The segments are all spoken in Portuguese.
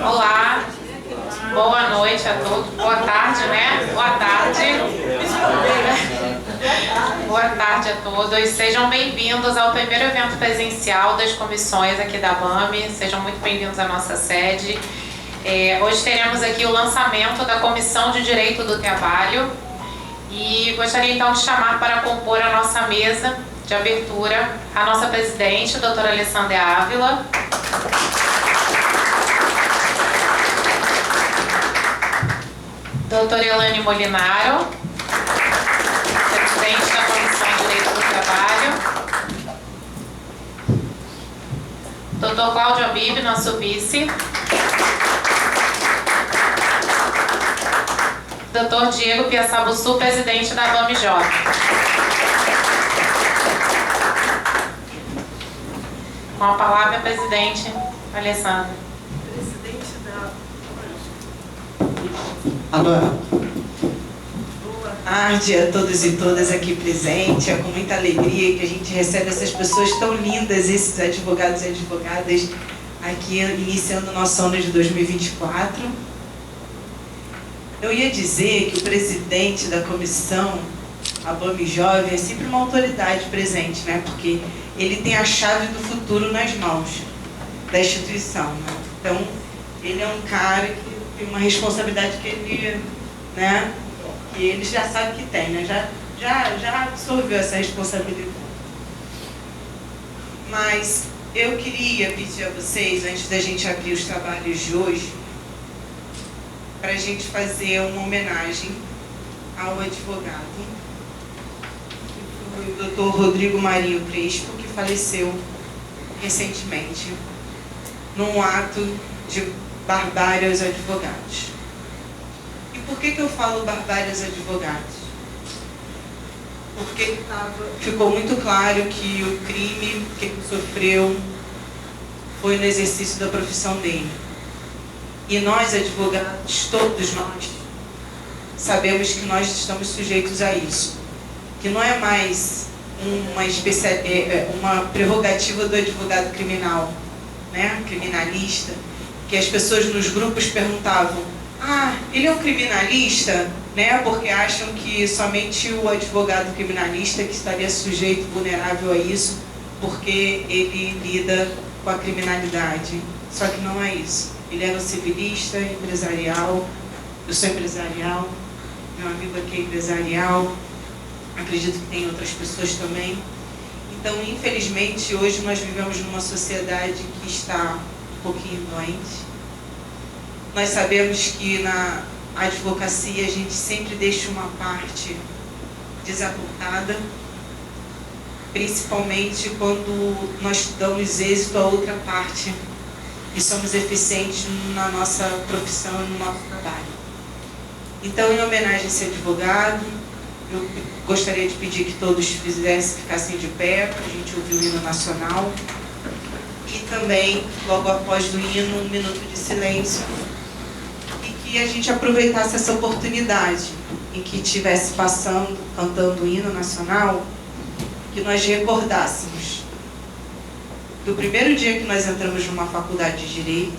Olá, boa noite a todos, boa tarde, né? Boa tarde. Boa tarde a todos, sejam bem-vindos ao primeiro evento presencial das comissões aqui da ABAME, sejam muito bem-vindos à nossa sede. Hoje teremos aqui o lançamento da Comissão de Direito do Trabalho e gostaria então de chamar para compor a nossa mesa de abertura a nossa presidente, doutora Alessandra Ávila. Doutora Elane Molinaro, presidente da Comissão de Direito do Trabalho. Doutor Cláudio Abib, nosso vice. Doutor Diego Piaçabuçu, presidente da ABAME Jovem. Com a palavra, presidente Alessandra. Presidente da... Alô. Boa tarde a todos e todas aqui presentes. É com muita alegria que a gente recebe essas pessoas tão lindas, esses advogados e advogadas, aqui iniciando o nosso ano de 2024. Eu ia dizer que o presidente da comissão ABAME Jovem é sempre uma autoridade presente, né? Porque ele tem a chave do futuro nas mãos da instituição, né? Então, ele é um cara que tem uma responsabilidade que ele, né? Que ele já sabe que tem, né? Já absorveu essa responsabilidade. Mas eu queria pedir a vocês, antes da gente abrir os trabalhos de hoje, para a gente fazer uma homenagem ao advogado, que foi o Dr. Rodrigo Marinho Crespo, que faleceu recentemente, num ato de barbárie aos advogados. E por que eu falo barbárie aos advogados? Porque ficou muito claro que o crime que ele sofreu foi no exercício da profissão dele. E nós, advogados, todos nós, sabemos que nós estamos sujeitos a isso. Que não é mais uma prerrogativa do advogado criminal, né? Criminalista, que as pessoas nos grupos perguntavam: ah, ele é um criminalista? Né? Porque acham que somente o advogado criminalista que estaria sujeito, vulnerável a isso, porque ele lida com a criminalidade. Só que não é isso. Ele era um civilista, empresarial, eu sou empresarial, meu amigo aqui é empresarial, acredito que tem outras pessoas também. Então, infelizmente, hoje nós vivemos numa sociedade que está um pouquinho doente. Nós sabemos que na advocacia a gente sempre deixa uma parte desapontada, principalmente quando nós damos êxito a outra parte e somos eficientes na nossa profissão e no nosso trabalho. Então, em homenagem a esse advogado, eu gostaria de pedir que todos ficassem de pé para a gente ouvir o hino nacional e também, logo após o hino, um minuto de silêncio e que a gente aproveitasse essa oportunidade em que estivesse cantando o hino nacional, que nós recordássemos do primeiro dia que nós entramos numa faculdade de Direito,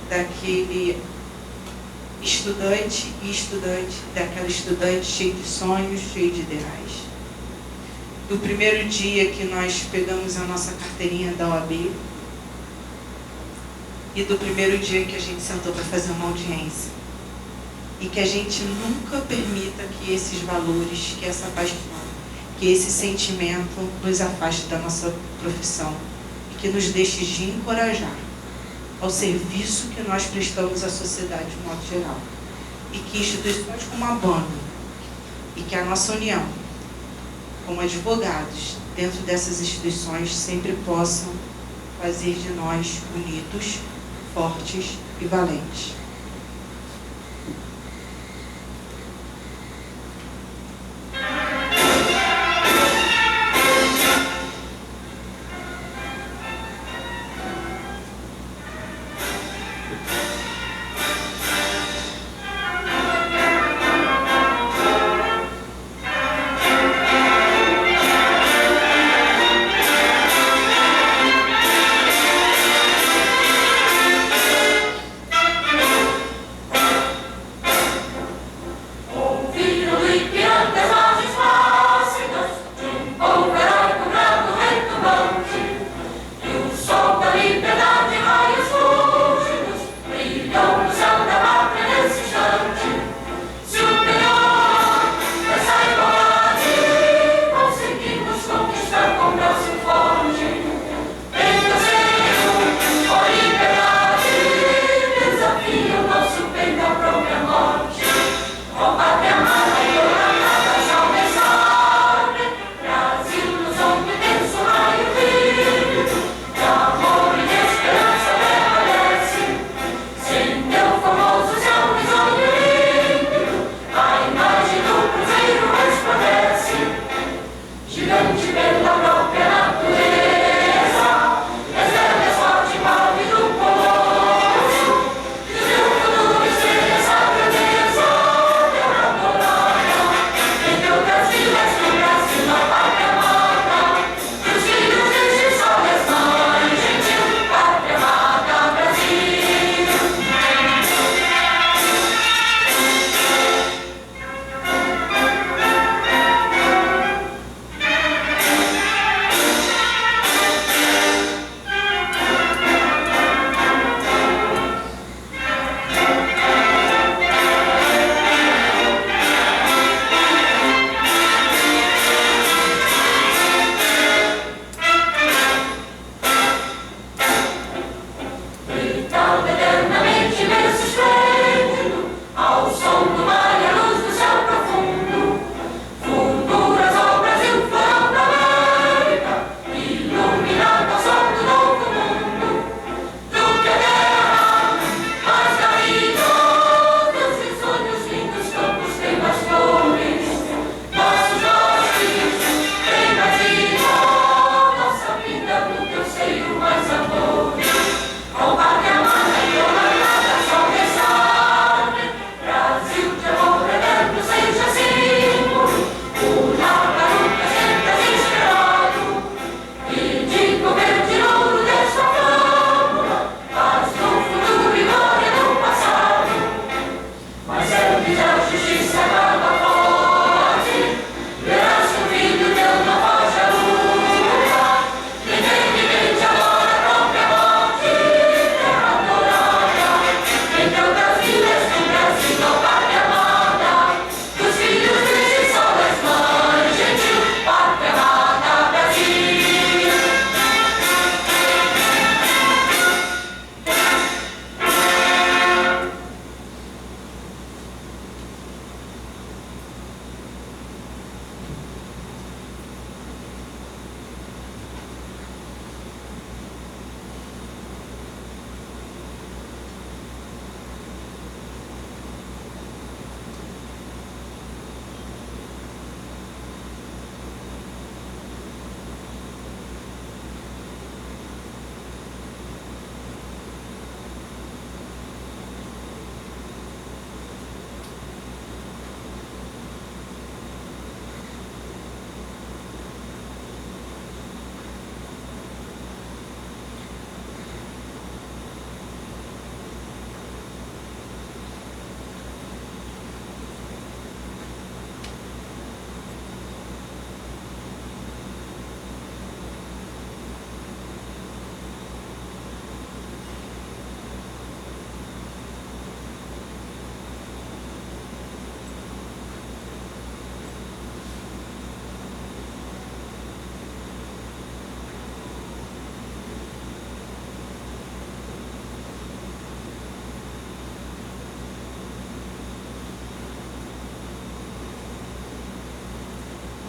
daquele estudante, daquela estudante cheia de sonhos, cheia de ideais. Do primeiro dia que nós pegamos a nossa carteirinha da OAB e do primeiro dia que a gente sentou para fazer uma audiência. E que a gente nunca permita que esses valores, que essa paixão, que esse sentimento nos afaste da nossa profissão e que nos deixe de encorajar ao serviço que nós prestamos à sociedade de modo geral. E que instituições como a ABAME e que a nossa união, como advogados, dentro dessas instituições, sempre possam fazer de nós unidos, fortes e valentes.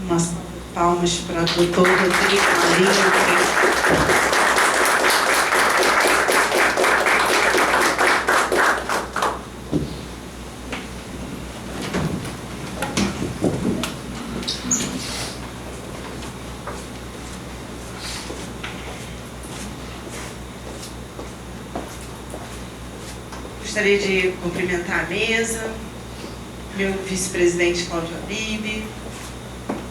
Uma salva de palmas para a doutora Rodrigo Marinho. Gostaria de cumprimentar a mesa, meu vice-presidente Cláudio Habib,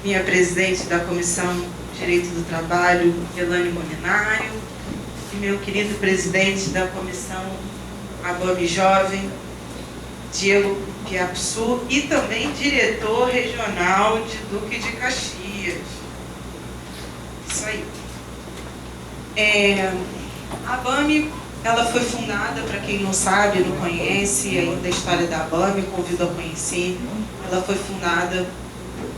minha presidente da Comissão de Direito do Trabalho, Elane Molinário, e meu querido presidente da Comissão ABAME Jovem, Diego Piapsu, e também diretor regional de Duque de Caxias. Isso aí. A ABAME, ela foi fundada, para quem não sabe, não conhece ainda a história da ABAME, convido a conhecer. Ela foi fundada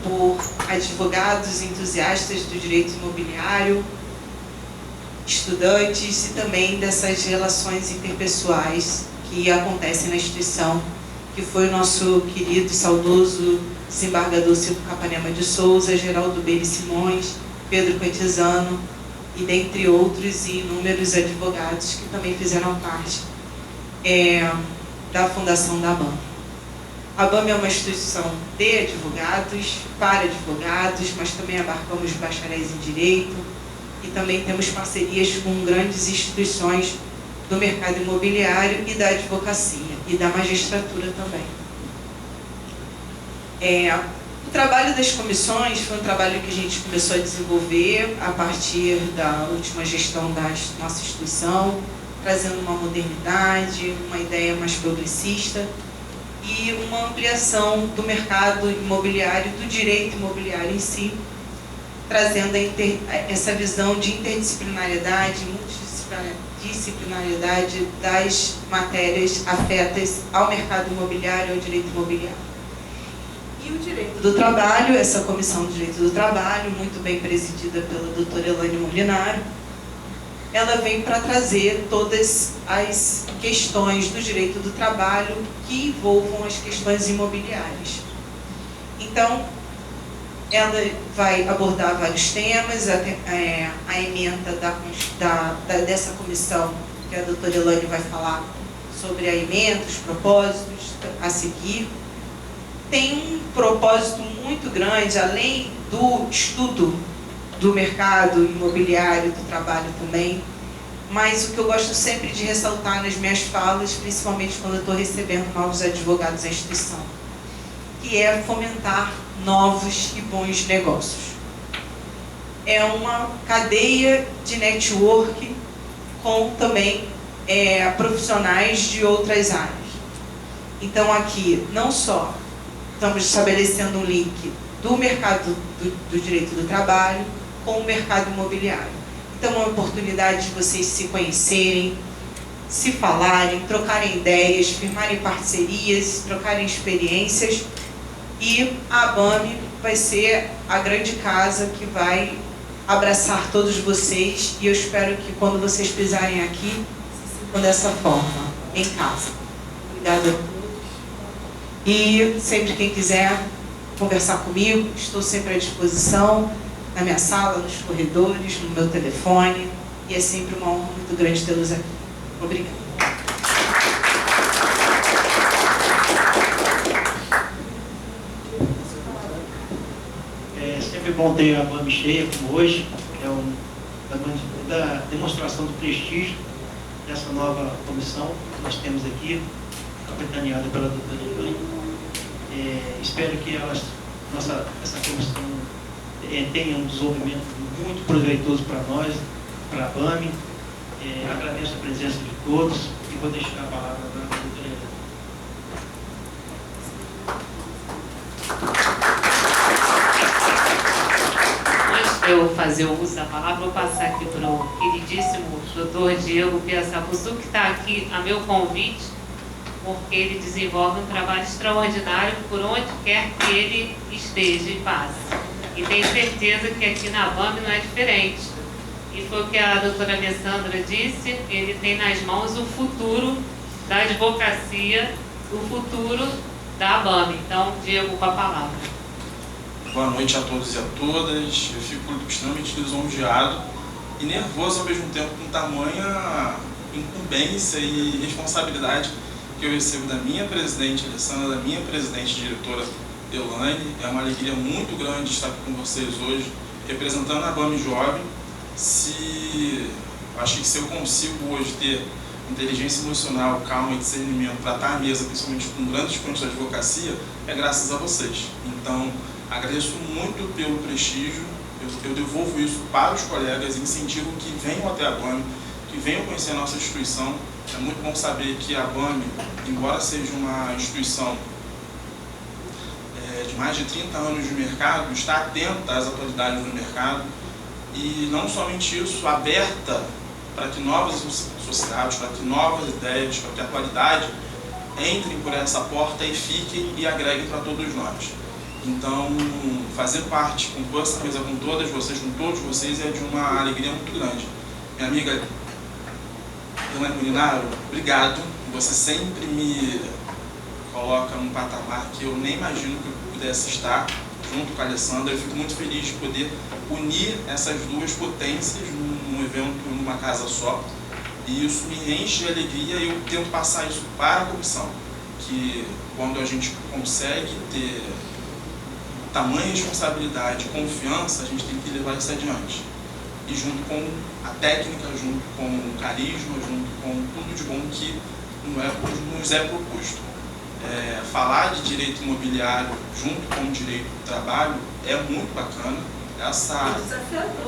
por advogados entusiastas do direito imobiliário, estudantes e também dessas relações interpessoais que acontecem na instituição, que foi o nosso querido e saudoso desembargador Silvio Capanema de Souza, Geraldo Beire Simões, Pedro Petizano, e dentre outros e inúmeros advogados que também fizeram parte da fundação da ABAME. A ABAME é uma instituição de advogados, para advogados, mas também abarcamos bacharéis em Direito e também temos parcerias com grandes instituições do mercado imobiliário e da advocacia e da magistratura também. O trabalho das comissões foi um trabalho que a gente começou a desenvolver a partir da última gestão da nossa instituição, trazendo uma modernidade, uma ideia mais progressista e uma ampliação do mercado imobiliário, do direito imobiliário em si, trazendo essa visão de interdisciplinariedade, multidisciplinariedade das matérias afetas ao mercado imobiliário e ao direito imobiliário. E o direito do trabalho, essa comissão de direito do trabalho, muito bem presidida pela doutora Elane Molinário, ela vem para trazer todas as questões do direito do trabalho que envolvam as questões imobiliárias. Então, ela vai abordar vários temas, a ementa dessa comissão, que a doutora Elane vai falar sobre a ementa, os propósitos a seguir. Tem um propósito muito grande, além do estudo do mercado imobiliário, do trabalho também, mas o que eu gosto sempre de ressaltar nas minhas falas, principalmente quando eu estou recebendo novos advogados da instituição, que é fomentar novos e bons negócios. É uma cadeia de network com também profissionais de outras áreas. Então aqui, não só estamos estabelecendo um link do mercado do direito do trabalho com o mercado imobiliário. Então é uma oportunidade de vocês se conhecerem, se falarem, trocarem ideias, firmarem parcerias, trocarem experiências, e a ABAME vai ser a grande casa que vai abraçar todos vocês, e eu espero que quando vocês pisarem aqui, se sintam dessa forma, em casa. Obrigada a todos. E sempre quem quiser conversar comigo, estou sempre à disposição, na minha sala, nos corredores, no meu telefone, e é sempre uma honra muito grande tê-los aqui. Obrigada. É sempre bom ter a ABAME cheia como hoje, que é da demonstração do prestígio dessa nova comissão que nós temos aqui, capitaneada pela doutora Elane. Espero que essa comissão tenha um desenvolvimento muito proveitoso para nós, para a ABAME. Agradeço a presença de todos e vou deixar a palavra para a doutora Elane. Antes de eu fazer o uso da palavra, vou passar aqui para o queridíssimo doutor Diego Piapsu, que está aqui a meu convite, porque ele desenvolve um trabalho extraordinário por onde quer que ele esteja e passe. E tenho certeza que aqui na ABAME não é diferente. E foi o que a doutora Alessandra disse, ele tem nas mãos o futuro da advocacia, o futuro da ABAME. Então, Diego, com a palavra. Boa noite a todos e a todas. Eu fico extremamente lisonjeado e nervoso ao mesmo tempo com tamanha incumbência e responsabilidade que eu recebo da minha presidente Alessandra, da minha presidente e diretora Elaine. É uma alegria muito grande estar aqui com vocês hoje, representando a BAME Jovem. Acho que se eu consigo hoje ter inteligência emocional, calma e discernimento para estar à mesa, principalmente com grandes pontos da advocacia, é graças a vocês. Então, agradeço muito pelo prestígio, eu devolvo isso para os colegas, incentivo que venham até a BAME, que venham conhecer a nossa instituição. É muito bom saber que a BAME, embora seja uma instituição de mais de 30 anos de mercado, está atenta às atualidades do mercado e não somente isso, aberta para que novos associados, para que novas ideias, para que a qualidade entrem por essa porta e fiquem e agreguem para todos nós. Então, fazer parte com essa mesa com todas vocês, com todos vocês, é de uma alegria muito grande. Minha amiga Elaine Molinaro, obrigado. Você sempre me coloca num patamar que eu nem imagino que eu pudesse estar junto com a Alessandra. Eu fico muito feliz de poder unir essas duas potências num evento, numa casa só. E isso me enche de alegria e eu tento passar isso para a comissão, que quando a gente consegue ter tamanha responsabilidade e confiança, a gente tem que levar isso adiante. E junto com a técnica, junto com o carisma, junto com tudo de bom que nos é proposto. Falar de direito imobiliário junto com o direito do trabalho é muito bacana.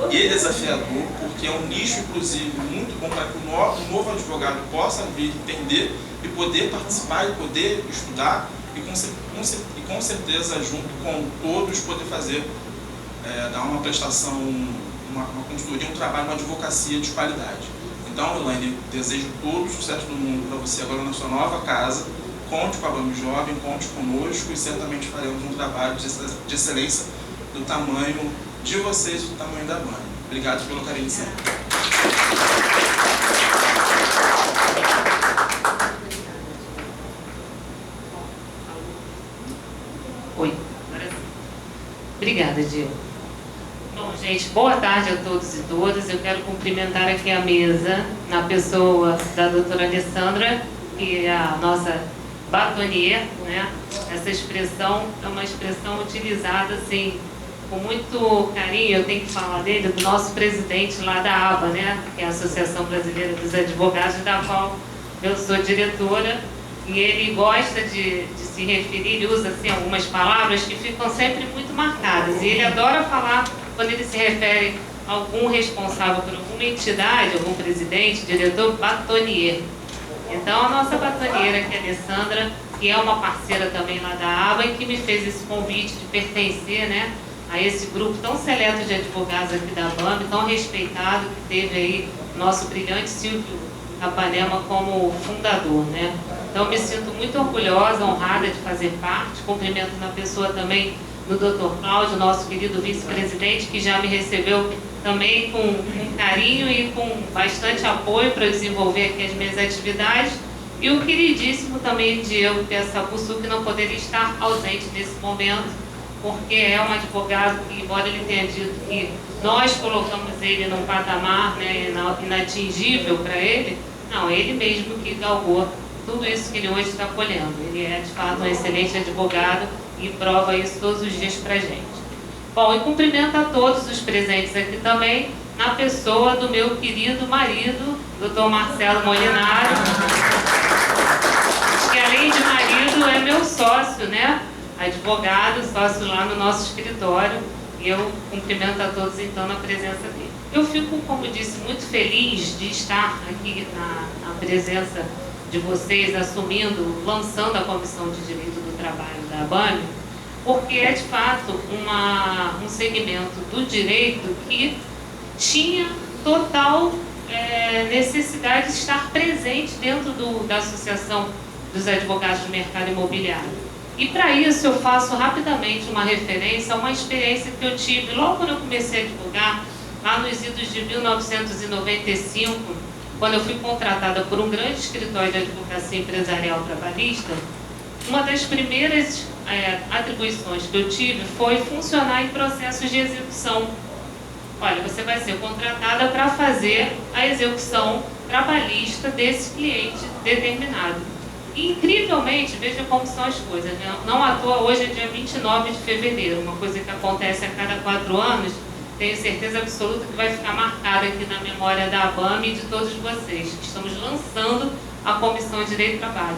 E é desafiador, porque é um nicho, inclusive, muito bom para que o novo advogado possa vir entender e poder participar e poder estudar e com certeza, junto com todos, poder fazer, dar uma prestação, uma consultoria, um trabalho, uma advocacia de qualidade. Então, Elaine, desejo todo o sucesso do mundo para você agora na sua nova casa. Conte com a BAME Jovem, conte conosco e certamente faremos um trabalho de excelência do tamanho de vocês e do tamanho da BAME. Obrigado pelo carinho de sempre. Oi, agora sim. Obrigada, Diego. Bom, gente, boa tarde a todos e todas. Eu quero cumprimentar aqui a mesa, na pessoa da doutora Alessandra, que é a nossa batonier, né? Essa expressão é uma expressão utilizada, assim, com muito carinho. Eu tenho que falar dele, do nosso presidente lá da ABA, né? Que é a Associação Brasileira dos Advogados, da qual eu sou diretora. E ele gosta de se referir, ele usa assim, algumas palavras que ficam sempre muito marcadas. E ele adora falar, quando ele se refere a algum responsável por alguma entidade, algum presidente, diretor, batonier. Então, a nossa batonieira, que é a Alessandra, que é uma parceira também lá da ABA, e que me fez esse convite de pertencer, né, a esse grupo tão seleto de advogados aqui da BAME, tão respeitado, que teve aí o nosso brilhante Silvio Capanema como fundador, né? Então, me sinto muito orgulhosa, honrada de fazer parte. Cumprimento na pessoa também do Dr. Cláudio, nosso querido vice-presidente, que já me recebeu também com carinho e com bastante apoio para desenvolver aqui as minhas atividades. E o queridíssimo também Diego Piaçabuçu, que não poderia estar ausente nesse momento, porque é um advogado que, embora ele tenha dito que nós colocamos ele num patamar, né, inatingível para ele, não, ele mesmo que galgou tudo isso que ele hoje está colhendo. Ele é, de fato, um excelente advogado e prova isso todos os dias para a gente. Bom, e cumprimento a todos os presentes aqui também, na pessoa do meu querido marido, Dr. Marcelo Molinaro, que além de marido é meu sócio, né? Advogado, sócio lá no nosso escritório, e eu cumprimento a todos então na presença dele. Eu fico, como disse, muito feliz de estar aqui na presença de vocês, assumindo, lançando a Comissão de Direito do Trabalho da BAME, porque é de fato um segmento do direito que tinha total necessidade de estar presente dentro da Associação dos Advogados do Mercado Imobiliário. E para isso eu faço rapidamente uma referência a uma experiência que eu tive logo quando eu comecei a advogar, lá nos idos de 1995, quando eu fui contratada por um grande escritório de advocacia empresarial trabalhista, uma das primeiras atribuições que eu tive foi funcionar em processos de execução. Olha, você vai ser contratada para fazer a execução trabalhista desse cliente determinado. E, incrivelmente, veja como são as coisas, né? Não à toa, hoje é dia 29 de fevereiro, uma coisa que acontece a cada 4 anos, tenho certeza absoluta que vai ficar marcada aqui na memória da ABAME e de todos vocês. Estamos lançando a Comissão de Direito do Trabalho.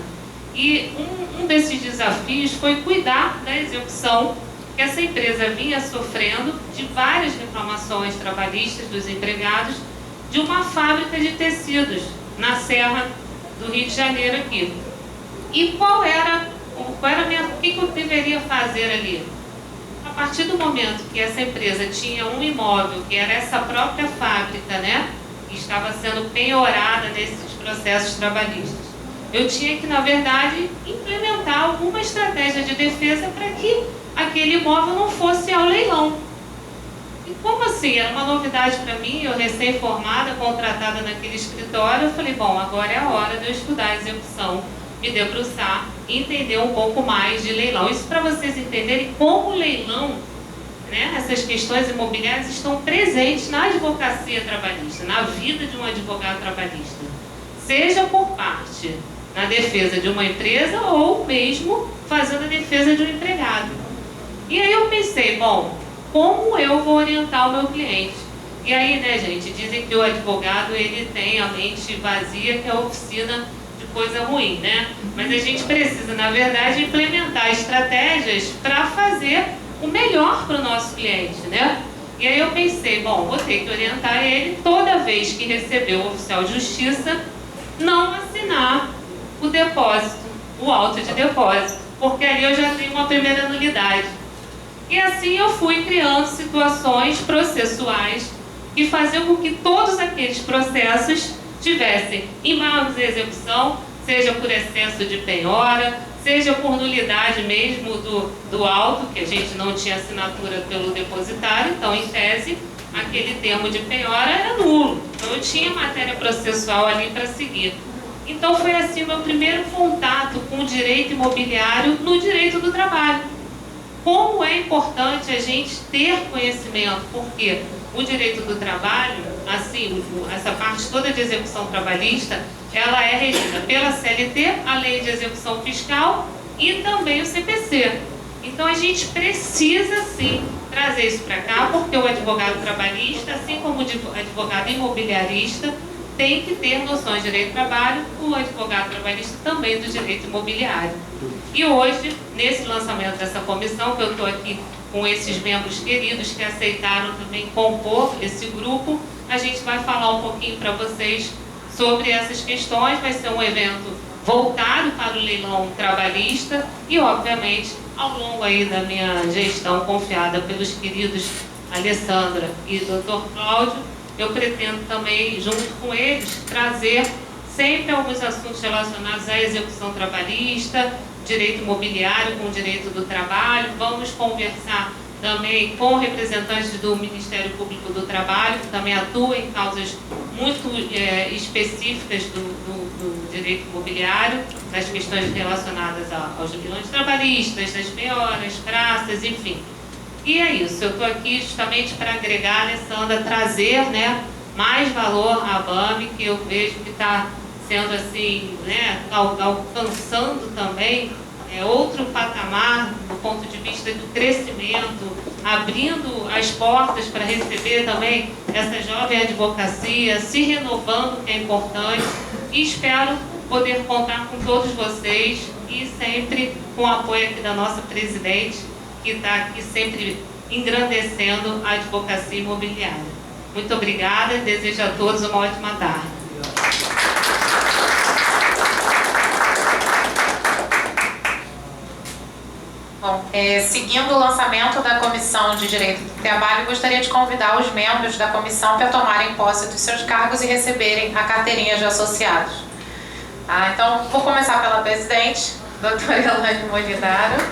E um desses desafios foi cuidar da execução que essa empresa vinha sofrendo de várias reclamações trabalhistas dos empregados de uma fábrica de tecidos na Serra do Rio de Janeiro aqui. E o que eu deveria fazer ali? A partir do momento que essa empresa tinha um imóvel, que era essa própria fábrica, né, que estava sendo penhorada nesses processos trabalhistas, eu tinha que, na verdade, implementar alguma estratégia de defesa para que aquele imóvel não fosse ao leilão. E como assim? Era uma novidade para mim, eu recém-formada, contratada naquele escritório, eu falei, bom, agora é a hora de eu estudar a execução, me debruçar e entender um pouco mais de leilão. Isso para vocês entenderem como o leilão, né, essas questões imobiliárias estão presentes na advocacia trabalhista, na vida de um advogado trabalhista. Seja por parte na defesa de uma empresa ou mesmo fazendo a defesa de um empregado. E aí eu pensei, bom, como eu vou orientar o meu cliente? E aí, né, gente, dizem que o advogado, ele tem a mente vazia, que é a oficina de coisa ruim, né? Mas a gente precisa, na verdade, implementar estratégias para fazer o melhor para o nosso cliente, né? E aí eu pensei, bom, vou ter que orientar ele toda vez que receber o oficial de justiça, não assinar o depósito, o auto de depósito, porque ali eu já tenho uma primeira nulidade. E assim eu fui criando situações processuais que faziam com que todos aqueles processos tivessem embargos de execução, seja por excesso de penhora, seja por nulidade mesmo do auto, que a gente não tinha assinatura pelo depositário, então, em tese, aquele termo de penhora era nulo. Então, eu tinha matéria processual ali para seguir. Então, foi assim o meu primeiro contato com o direito imobiliário no direito do trabalho. Como é importante a gente ter conhecimento, porque o direito do trabalho, assim, essa parte toda de execução trabalhista, ela é regida pela CLT, a Lei de Execução Fiscal e também o CPC. Então, a gente precisa, sim, trazer isso para cá, porque o advogado trabalhista, assim como o advogado imobiliarista, tem que ter noções de direito do trabalho, o advogado trabalhista também do direito imobiliário. E hoje, nesse lançamento dessa comissão, que eu estou aqui com esses membros queridos que aceitaram também compor esse grupo, a gente vai falar um pouquinho para vocês sobre essas questões. Vai ser um evento voltado para o leilão trabalhista e, obviamente, ao longo aí da minha gestão confiada pelos queridos Alessandra e Dr. Cláudio, eu pretendo também, junto com eles, trazer sempre alguns assuntos relacionados à execução trabalhista, direito imobiliário com o direito do trabalho. Vamos conversar também com representantes do Ministério Público do Trabalho, que também atuam em causas muito específicas do direito imobiliário, das questões relacionadas aos leilões trabalhistas, das penhoras, praças, enfim. E é isso, eu estou aqui justamente para agregar, Alessandra, trazer, né, mais valor à ABAME, que eu vejo que está sendo assim, né, alcançando também outro patamar do ponto de vista do crescimento, abrindo as portas para receber também essa jovem advocacia, se renovando, que é importante, e espero poder contar com todos vocês e sempre com o apoio aqui da nossa presidente, que está aqui sempre engrandecendo a advocacia imobiliária. Muito obrigada e desejo a todos uma ótima tarde. Bom, seguindo o lançamento da Comissão de Direito do Trabalho, gostaria de convidar os membros da comissão para tomarem posse dos seus cargos e receberem a carteirinha de associados. Então, vou começar pela presidente, doutora Elaine Molinaro.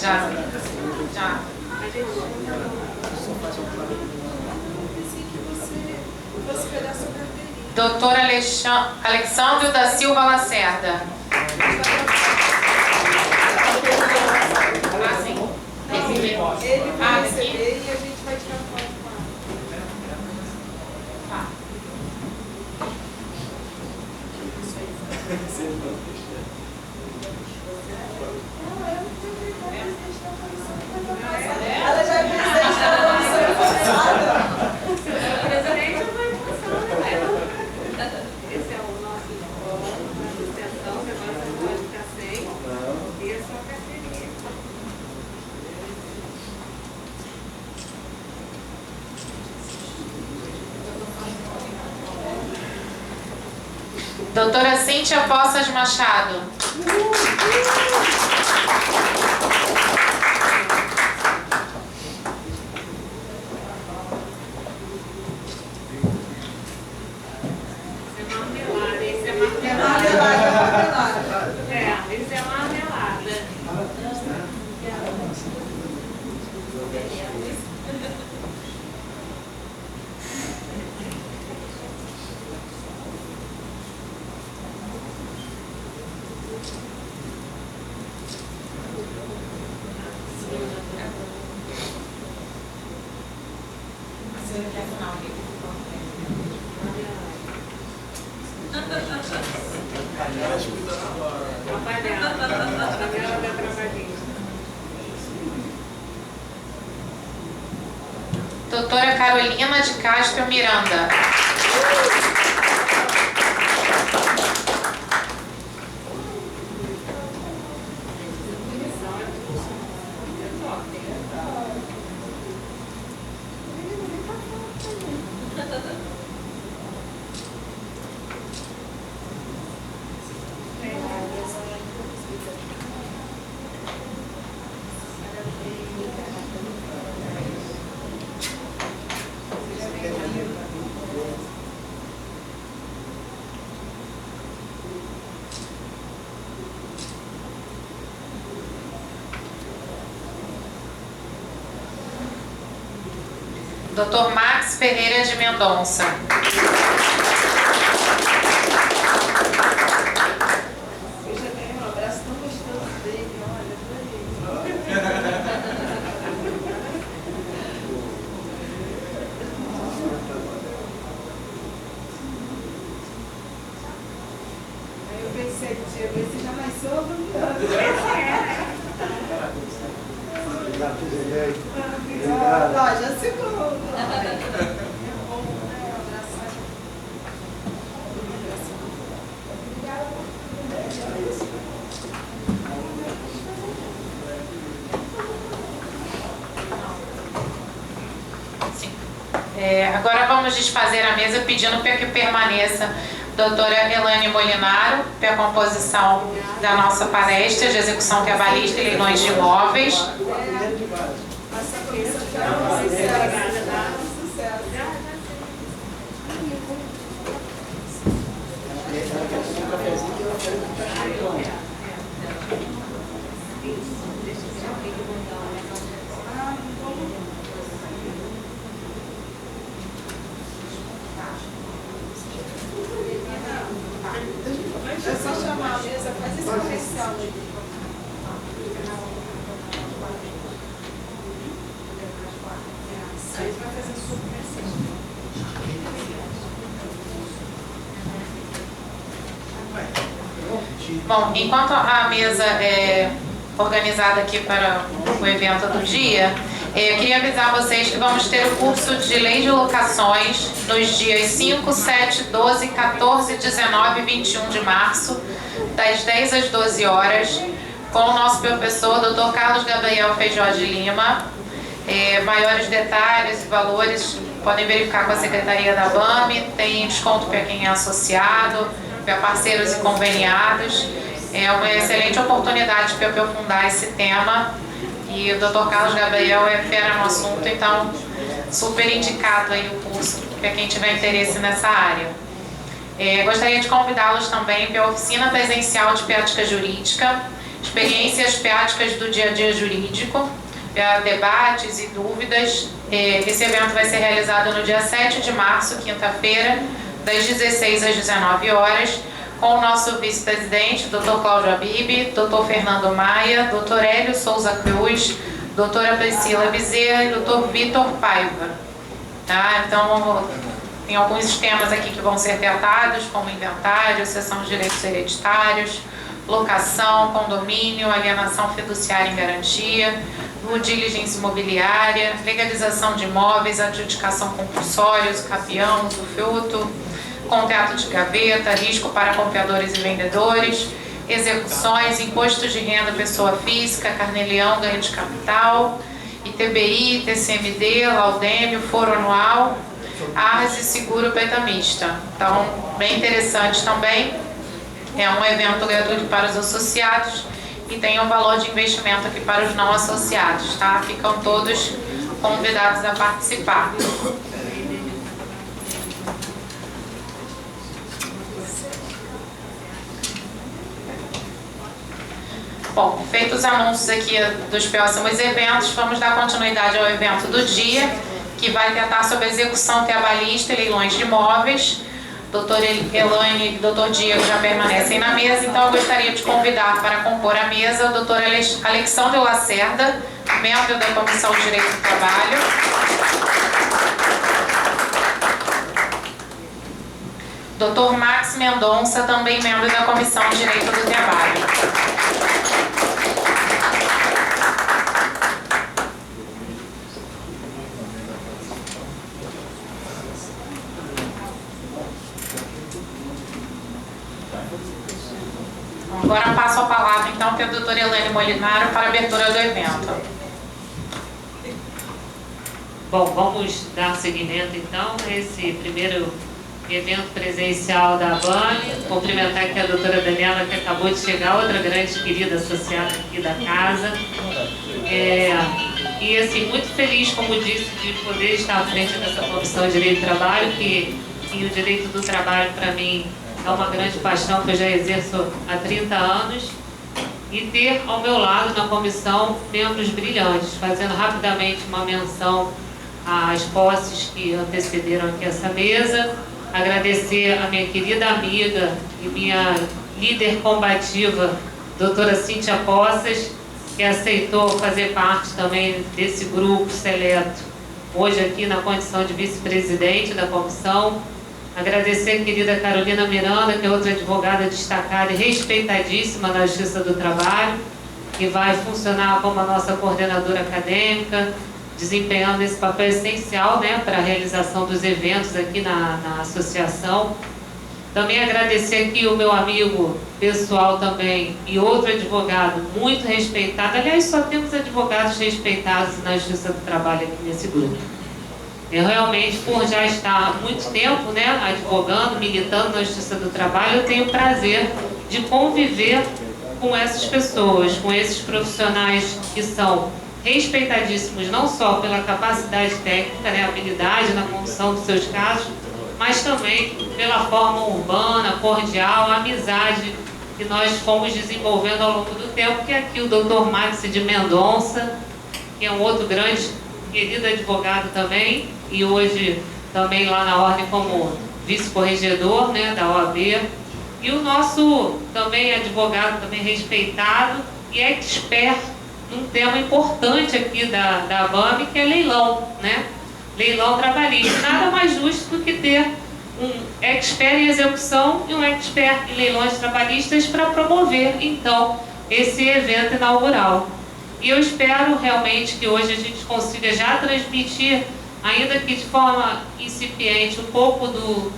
Já. Pensei que você fosse pegar sua carteira. Doutor Alexandre da Silva Lacerda. Ah, sim. Esse aqui. Ele vai Ah, receber aqui? e a gente vai tirar foto com ela. Tá. Ela já é presidente da comissão passada. Presidente foi função, né? Esse é o nosso extensão, que agora você pode ficar sem. E a sua carteirinha. Doutora Cíntia Poças Machado. Esse é É marmelada. marmelada. É, esse é marmelada. Panela da travadinha. Doutora Carolina de Castro Miranda. Dr. Max Ferreira de Mendonça. Eu já ganhei um abraço tão gostoso dele, olha, adorei. Aí eu pensei, Diego, esse já nasceu abandono. Obrigado. Ó, já segurou. Sim. Agora vamos desfazer a mesa pedindo para que permaneça a doutora Elane Molinaro para a composição da nossa palestra de execução trabalhista e leilões de imóveis. Essa comissão que era um sucesso. Sucesso. É só chamar a mesa, faz esse comercial aí. Aí vai fazer sua comercial. Bom, enquanto a mesa é organizada aqui para o evento do dia, eu queria avisar vocês que vamos ter o curso de Lei de Locações nos dias 5, 7, 12, 14, 19 e 21 de março, das 10 às 12 horas, com o nosso professor, Dr. Carlos Gabriel Feijó de Lima. Maiores detalhes e valores podem verificar com a Secretaria da BAME, tem desconto para quem é associado, para parceiros e conveniados. É uma excelente oportunidade para aprofundar esse tema e o Dr. Carlos Gabriel é fera no assunto, então super indicado aí o curso para quem tiver interesse nessa área. Gostaria de convidá-los também para a oficina presencial de prática jurídica, experiências práticas do dia a dia jurídico, para debates e dúvidas. Esse evento vai ser realizado no dia 7 de março, quinta-feira, das 16 às 19 horas, com o nosso vice-presidente, Dr. Cláudio Abib, Dr. Fernando Maia, Dr. Hélio Souza Cruz, doutora Priscila Bezerra e Dr. Vitor Paiva. Tá? Então, tem alguns temas aqui que vão ser tratados, como inventário, cessão de direitos hereditários, locação, condomínio, alienação fiduciária em garantia, due diligência imobiliária, legalização de imóveis, adjudicação compulsória, capião, usufruto, contrato de gaveta, risco para compradores e vendedores, execuções, imposto de renda pessoa física, carnê-leão, ganho de capital, ITBI, TCMD, laudêmio, foro anual, arras e seguro betamista. Então, bem interessante também. É um evento gratuito para os associados e tem um valor de investimento aqui para os não associados, tá? Ficam todos convidados a participar. Bom, feitos os anúncios aqui dos próximos eventos, vamos dar continuidade ao evento do dia, que vai tratar sobre a execução trabalhista e leilões de imóveis. Doutora Elaine e doutor Diego já permanecem na mesa, então eu gostaria de convidar para compor a mesa o doutor Alexandre Lacerda, membro da Comissão de Direito do Trabalho. Doutor Max Mendonça, também membro da Comissão de Direito do Trabalho. Agora passo a palavra, então, para a doutora Elaine Molinaro para a abertura do evento. Bom, vamos dar seguimento, então, a esse primeiro evento presencial da ABAME. Cumprimentar aqui a doutora Daniela, que acabou de chegar, outra grande querida associada aqui da casa. E, assim, muito feliz, como disse, de poder estar à frente dessa Comissão de Direito do Trabalho, que o direito do trabalho, para mim, é uma grande paixão que eu já exerço há 30 anos, e ter ao meu lado na comissão membros brilhantes, fazendo rapidamente uma menção às posses que antecederam aqui essa mesa, agradecer a minha querida amiga e minha líder combativa, doutora Cíntia Poças, que aceitou fazer parte também desse grupo seleto, hoje aqui na condição de vice-presidente da comissão. Agradecer a querida Carolina Miranda, que é outra advogada destacada e respeitadíssima na Justiça do Trabalho, que vai funcionar como a nossa coordenadora acadêmica, desempenhando esse papel essencial, né, para a realização dos eventos aqui na associação. Também agradecer aqui o meu amigo pessoal também e outro advogado muito respeitado. Aliás, só temos advogados respeitados na Justiça do Trabalho aqui nesse grupo. Eu realmente, por já estar há muito tempo, né, advogando, militando na Justiça do Trabalho, eu tenho o prazer de conviver com essas pessoas, com esses profissionais que são respeitadíssimos, não só pela capacidade técnica, né, habilidade na condução dos seus casos, mas também pela forma urbana, cordial, amizade que nós fomos desenvolvendo ao longo do tempo, que é aqui o Dr. Max de Mendonça, que é um outro grande querido advogado também, e hoje também lá na ordem como vice-corregedor, né, da OAB, e o nosso também advogado, também respeitado e expert num tema importante aqui da ABAME, que é leilão, né? Leilão trabalhista. Nada mais justo do que ter um expert em execução e um expert em leilões trabalhistas para promover, então, esse evento inaugural. E eu espero realmente que hoje a gente consiga já transmitir, ainda que de forma incipiente, um pouco do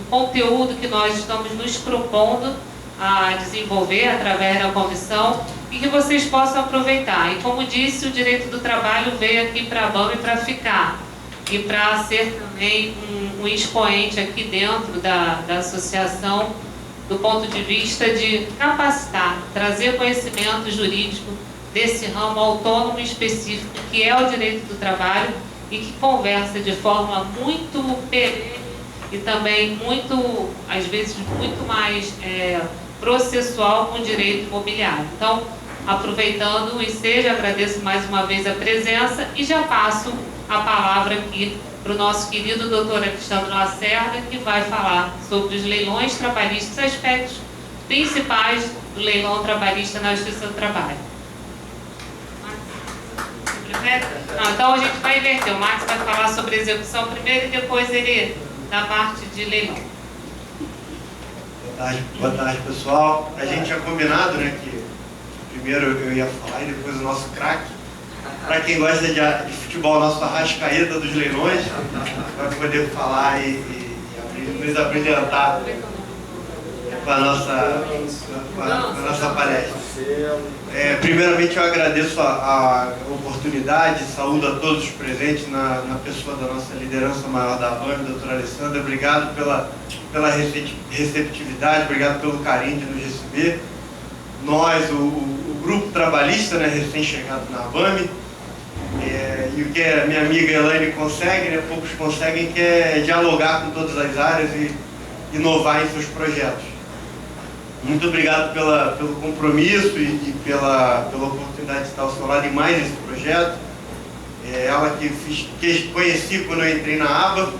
conteúdo que nós estamos nos propondo a desenvolver através da comissão, e que vocês possam aproveitar. E como disse, o direito do trabalho veio aqui para a ABAME para ficar, e para ser também um expoente aqui dentro da associação, do ponto de vista de capacitar, trazer conhecimento jurídico desse ramo autônomo específico, que é o direito do trabalho, e que conversa de forma muito perene e também muito, às vezes, muito mais processual com o direito imobiliário. Então, Aproveitando o ensejo, agradeço mais uma vez a presença e já passo a palavra aqui para o nosso querido doutor Alexandre Lacerda, que vai falar sobre os leilões trabalhistas, aspectos principais do leilão trabalhista na Justiça do Trabalho. Então a gente vai inverter, o Max vai falar sobre execução primeiro e depois ele da parte de leilão. Boa tarde, pessoal. A gente tinha combinado, né, que primeiro eu ia falar e depois o nosso craque. Para quem gosta de futebol, nosso Arrascaeta dos leilões, vai poder falar e nos apresentar com a nossa palestra. Primeiramente eu agradeço a oportunidade, saúdo a todos os presentes na pessoa da nossa liderança maior da ABAME, doutora Alessandra. Obrigado pela receptividade, obrigado pelo carinho de nos receber. Nós, o grupo trabalhista, né, recém-chegado na ABAME, e o que a minha amiga Elaine consegue, né, poucos conseguem, que é dialogar com todas as áreas e inovar em seus projetos. Muito obrigado pelo compromisso e pela oportunidade de estar ao seu lado em mais esse projeto. Ela que conheci quando eu entrei na ABA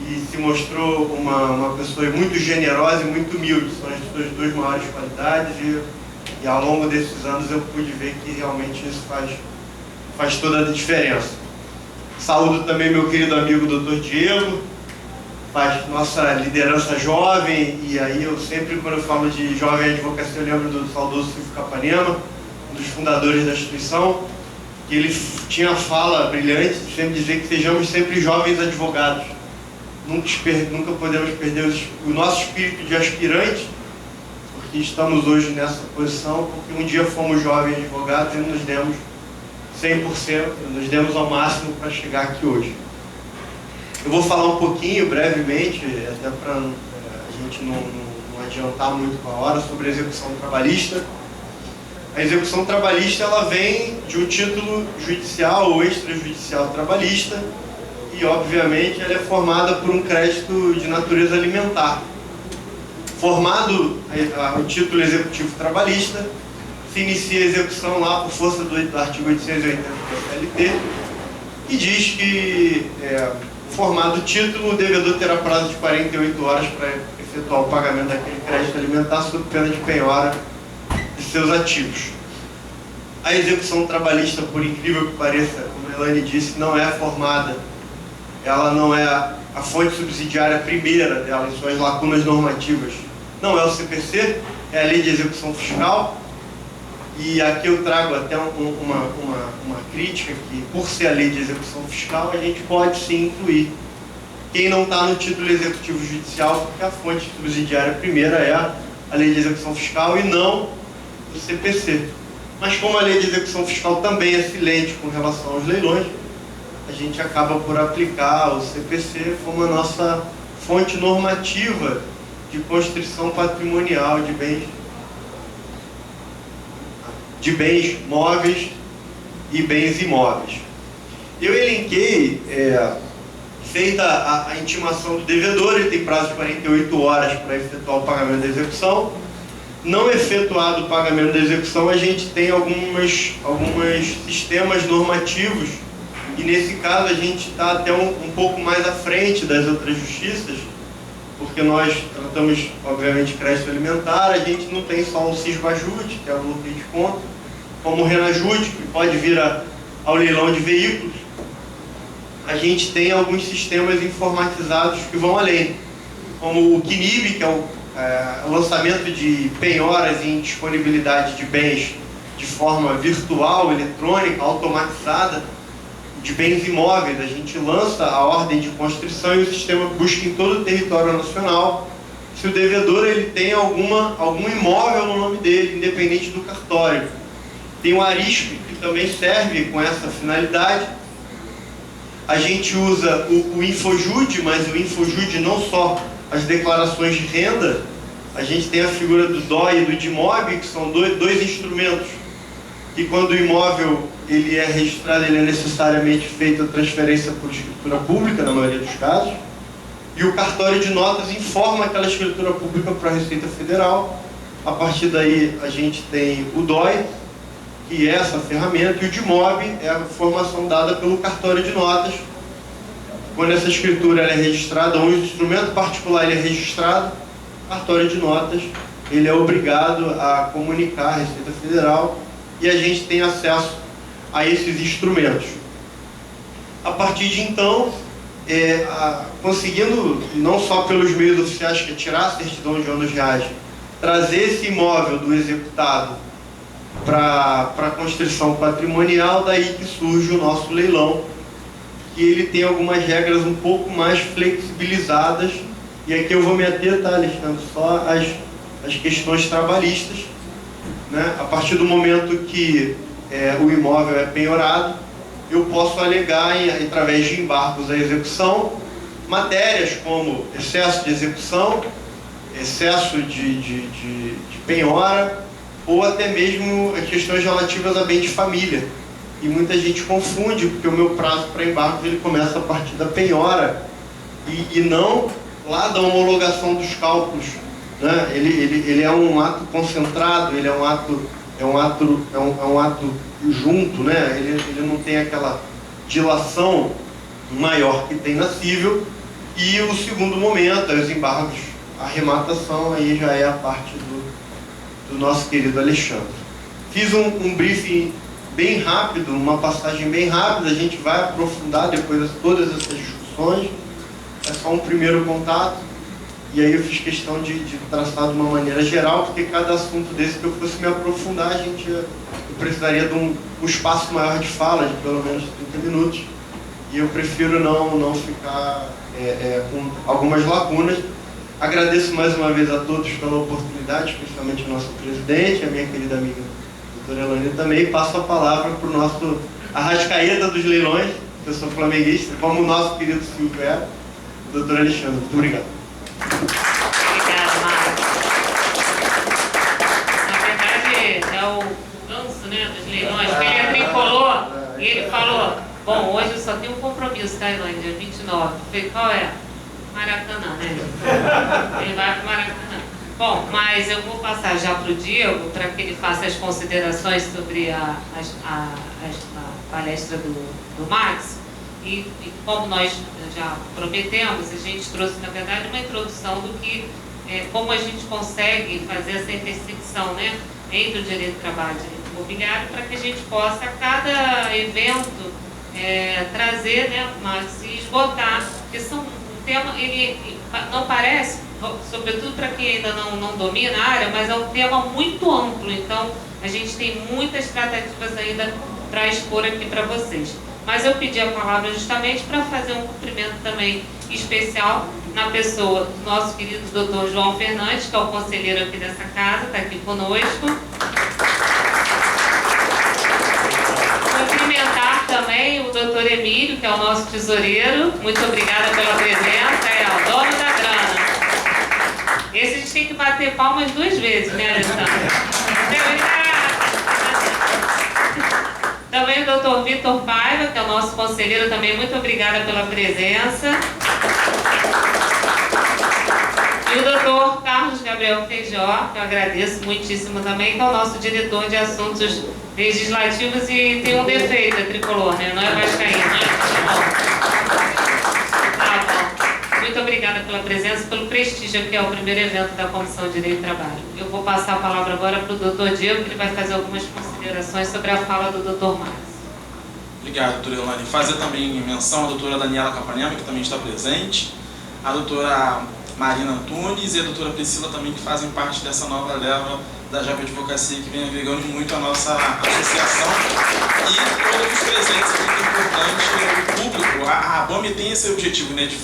e se mostrou uma pessoa muito generosa e muito humilde. São as suas duas maiores qualidades e ao longo desses anos eu pude ver que realmente isso faz toda a diferença. Saúdo também meu querido amigo Dr. Diego, faz nossa liderança jovem, e aí eu sempre, quando eu falo de jovem advocacia, eu lembro do saudoso Silvio Capanema, um dos fundadores da instituição, que ele tinha a fala brilhante de sempre dizer que sejamos sempre jovens advogados. Nunca podemos perder o nosso espírito de aspirante, porque estamos hoje nessa posição, porque um dia fomos jovens advogados e nos demos 100%, nos demos ao máximo para chegar aqui hoje. Eu vou falar um pouquinho, brevemente, até para a gente não adiantar muito com a hora, sobre a execução trabalhista. A execução trabalhista ela vem de um título judicial ou extrajudicial trabalhista e, obviamente, ela é formada por um crédito de natureza alimentar. Formado o título executivo trabalhista, se inicia a execução lá por força do artigo 880 da CLT, e diz que, formado o título, o devedor terá prazo de 48 horas para efetuar o pagamento daquele crédito alimentar sob pena de penhora de seus ativos. A execução trabalhista, por incrível que pareça, como a Elaine disse, não é formada, ela não é a fonte subsidiária primeira dela em suas lacunas normativas. Não é o CPC, é a Lei de Execução Fiscal. E aqui eu trago até uma crítica que, por ser a Lei de Execução Fiscal, a gente pode sim incluir quem não está no título executivo judicial, porque a fonte subsidiária primeira é a Lei de Execução Fiscal e não o CPC. Mas como a Lei de Execução Fiscal também é silente com relação aos leilões, a gente acaba por aplicar o CPC como a nossa fonte normativa de constrição patrimonial de bens móveis e bens imóveis. Eu elenquei, feita a intimação do devedor, ele tem prazo de 48 horas para efetuar o pagamento da execução. Não efetuado o pagamento da execução, a gente tem alguns sistemas normativos, e nesse caso a gente está até um pouco mais à frente das outras justiças, porque nós tratamos, obviamente, crédito alimentar, a gente não tem só o Cisbajude, que é o lucro de conta, como o Renajude, que pode vir ao leilão de veículos. A gente tem alguns sistemas informatizados que vão além, como o QNIB, que é o lançamento de penhoras e indisponibilidade de bens de forma virtual, eletrônica, automatizada, de bens imóveis. A gente lança a ordem de constrição e o sistema busca em todo o território nacional se o devedor ele tem algum imóvel no nome dele, independente do cartório. Tem o ARISP, que também serve com essa finalidade. A gente usa o Infojude, mas o Infojude não só as declarações de renda, a gente tem a figura do DOI e do DIMOB, que são dois instrumentos que, quando o imóvel ele é registrado, ele é necessariamente feita a transferência por escritura pública, na maioria dos casos, e o cartório de notas informa aquela escritura pública para a Receita Federal. A partir daí a gente tem o DOI, que é essa ferramenta, e o DIMOB é a informação dada pelo cartório de notas. Quando essa escritura ela é registrada, ou um instrumento particular ele é registrado, o cartório de notas ele é obrigado a comunicar à Receita Federal e a gente tem acesso a esses instrumentos. A partir de então, conseguindo, não só pelos meios oficiais, que é tirar a certidão de ônus reais, trazer esse imóvel do executado para a constrição patrimonial, daí que surge o nosso leilão, que ele tem algumas regras um pouco mais flexibilizadas, e aqui eu vou me ater, tá, Alexandre, só as questões trabalhistas, né? A partir do momento que o imóvel é penhorado, eu posso alegar, através de embargos à execução, matérias como excesso de execução, excesso de penhora, ou até mesmo questões relativas a bem de família. E muita gente confunde, porque o meu prazo para embargos ele começa a partir da penhora e não lá da homologação dos cálculos, né? Ele é um ato concentrado, ele é um ato junto, né? Ele não tem aquela dilação maior que tem na cível. E o segundo momento, os embargos, a arrematação, aí já é a parte do nosso querido Alexandre. Fiz um briefing bem rápido, uma passagem bem rápida, a gente vai aprofundar depois de todas essas discussões. É só um primeiro contato, e aí eu fiz questão de traçar de uma maneira geral, porque cada assunto desse que eu fosse me aprofundar, eu precisaria de um espaço maior de fala, de pelo menos 30 minutos, e eu prefiro não ficar com algumas lacunas. Agradeço mais uma vez a todos pela oportunidade, especialmente o nosso presidente, a minha querida amiga doutora Elane também, e passo a palavra para o nosso Arrascaeta dos leilões, eu sou flamenguista, como o nosso querido Silvio é, o doutor Alexandre. Muito obrigado. Obrigada, Marcos. Na verdade, é o ganso, né, dos leilões, porque ele é tricolor, e ele falou, bom, hoje eu só tenho um compromisso, tá, Elane, dia 29. Eu falei, qual é? Maracanã, né? Ele vai para o Maracanã. Bom, mas eu vou passar já para o Diego, para que ele faça as considerações sobre a palestra do Max. E como nós já prometemos, a gente trouxe, na verdade, uma introdução do que, como a gente consegue fazer essa intersecção, né, entre o direito do trabalho e o direito imobiliário, para que a gente possa, a cada evento, trazer, né, Max, e esgotar, porque são um tema, ele não parece, sobretudo para quem ainda não domina a área, mas é um tema muito amplo, então a gente tem muitas tratativas ainda para expor aqui para vocês. Mas eu pedi a palavra justamente para fazer um cumprimento também especial na pessoa do nosso querido doutor João Fernandes, que é o conselheiro aqui dessa casa, está aqui conosco. Cumprimentar também o doutor Emílio, que é o nosso tesoureiro. Muito obrigada pela presença, é o dono da grana. Esse a gente tem que bater palmas 2 vezes, né, Alessandra? Também o doutor Vitor Paiva, que é o nosso conselheiro também, muito obrigada pela presença. E o doutor Carlos Gabriel Feijó, que eu agradeço muitíssimo também, que é o nosso diretor de assuntos legislativos e tem um defeito, é tricolor, né? Não é vascaíno, né? Tá bom. Muito obrigada pela presença, pelo prestígio, que é o primeiro evento da Comissão de Direito e Trabalho. Eu vou passar a palavra agora para o doutor Diego, que ele vai fazer algumas considerações sobre a fala do doutor Marcos. Obrigado, doutora Elane. Fazer também menção à doutora Daniela Capanema, que também está presente, a doutora Marina Antunes e a doutora Priscila também, que fazem parte dessa nova leva da JAP Advocacia, que vem agregando muito a nossa associação, e todos os presentes aqui, que é importante, o público. A ABAME tem esse objetivo, né, de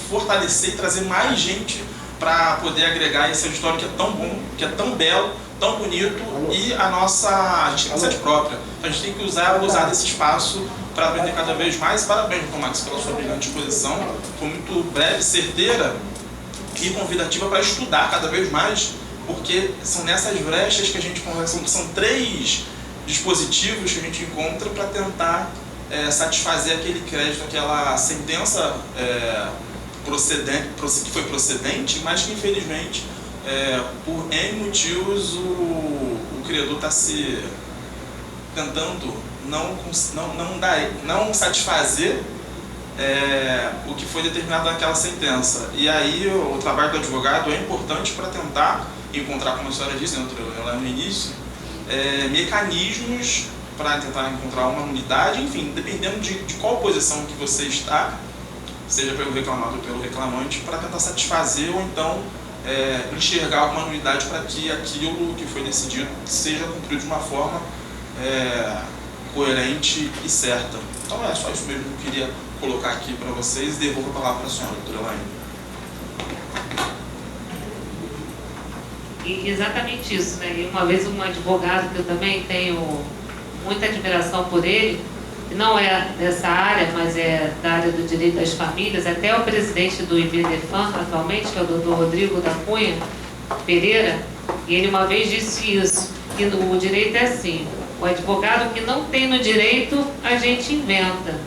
fortalecer e trazer mais gente para poder agregar esse auditório que é tão bom, que é tão belo, tão bonito, e a gente tem uma sede própria. Então a gente tem que abusar desse espaço para aprender cada vez mais. Parabéns, doutor Max, pela sua brilhante exposição. Foi muito breve, certeira e convidativa para estudar cada vez mais, porque são nessas brechas que a gente conversa, são 3 dispositivos que a gente encontra para tentar satisfazer aquele crédito, aquela sentença que foi procedente, mas que infelizmente, por N motivos, o credor está se tentando não satisfazer o que foi determinado naquela sentença. E aí o trabalho do advogado é importante para tentar encontrar, como a senhora disse, lá no início, mecanismos para tentar encontrar uma unidade, enfim, dependendo de qual posição que você está, seja pelo reclamado ou pelo reclamante, para tentar satisfazer ou então enxergar alguma unidade para que aquilo que foi decidido seja cumprido de uma forma coerente e certa. Então é só isso mesmo que eu queria colocar aqui para vocês e devolvo a palavra para a senhora, doutora Elaine. E exatamente isso, né? E uma vez um advogado que eu também tenho muita admiração por ele, que não é dessa área, mas é da área do direito das famílias, até o presidente do IBDFAM atualmente, que é o doutor Rodrigo da Cunha Pereira, e ele uma vez disse isso, que o direito é assim, o advogado que não tem no direito, a gente inventa,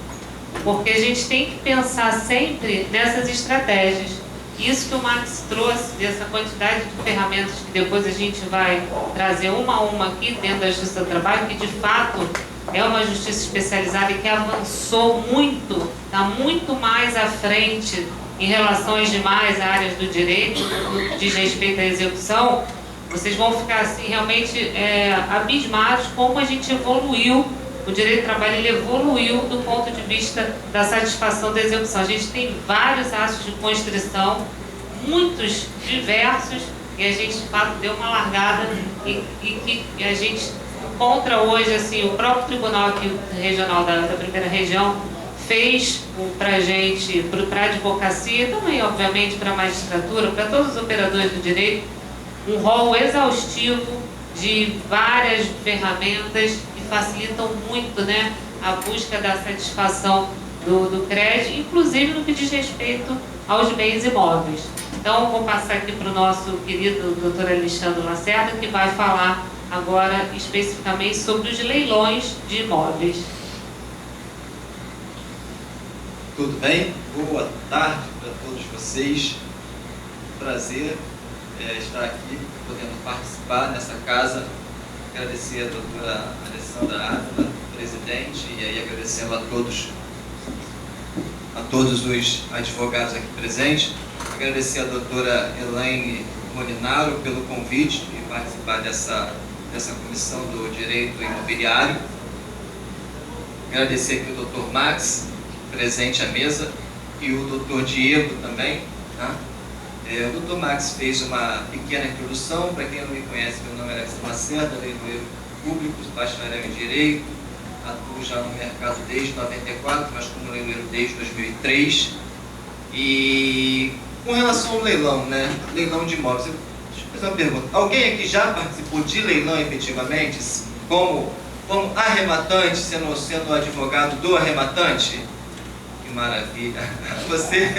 porque a gente tem que pensar sempre nessas estratégias. Isso que o Max trouxe, dessa quantidade de ferramentas que depois a gente vai trazer uma a uma aqui dentro da Justiça do Trabalho, que de fato é uma justiça especializada e que avançou muito, está muito mais à frente em relação às demais áreas do direito, no que diz respeito à execução. Vocês vão ficar assim realmente abismados como a gente evoluiu. O direito do trabalho ele evoluiu do ponto de vista da satisfação da execução. A gente tem vários atos de constrição, muitos diversos, e a gente de fato deu uma largada e que a gente encontra hoje, assim, o próprio tribunal aqui regional da primeira região fez para a gente, para a advocacia e também, obviamente, para a magistratura, para todos os operadores do direito, um rol exaustivo de várias ferramentas que facilitam muito, né, a busca da satisfação do crédito, inclusive no que diz respeito aos bens imóveis. Então, vou passar aqui para o nosso querido doutor Alexandre Lacerda, que vai falar agora especificamente sobre os leilões de imóveis. Tudo bem? Boa tarde para todos vocês. Prazer estar aqui, podendo participar nessa casa. Agradecer a doutora Alessandra Ávila, presidente, e aí agradecendo a todos os advogados aqui presentes. Agradecer a doutora Elaine Molinaro pelo convite de participar dessa comissão do direito imobiliário. Agradecer aqui o doutor Max, presente à mesa, e o doutor Diego também. Tá? O doutor Max fez uma pequena introdução. Para quem não me conhece, meu nome é Alexandre Lacerda, leiloeiro público, bacharel em Direito, atuo já no mercado desde 94, mas como leiloeiro desde 2003. E com relação ao leilão, né? Leilão de imóveis, deixa eu fazer uma pergunta. Alguém aqui já participou de leilão efetivamente, como arrematante, sendo advogado do arrematante? Que maravilha! Você...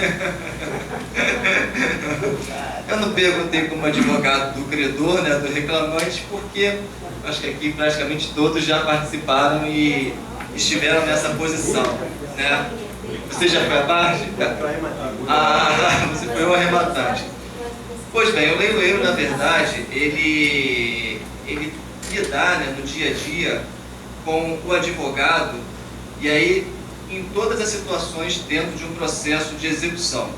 Eu não perguntei como advogado do credor, né, do reclamante, porque acho que aqui praticamente todos já participaram e estiveram nessa posição, né? Você já foi a parte? Ah, você foi o arrematante. Pois bem, o leiloeiro, na verdade, ele lidar, né, no dia a dia com o advogado, e aí em todas as situações dentro de um processo de execução.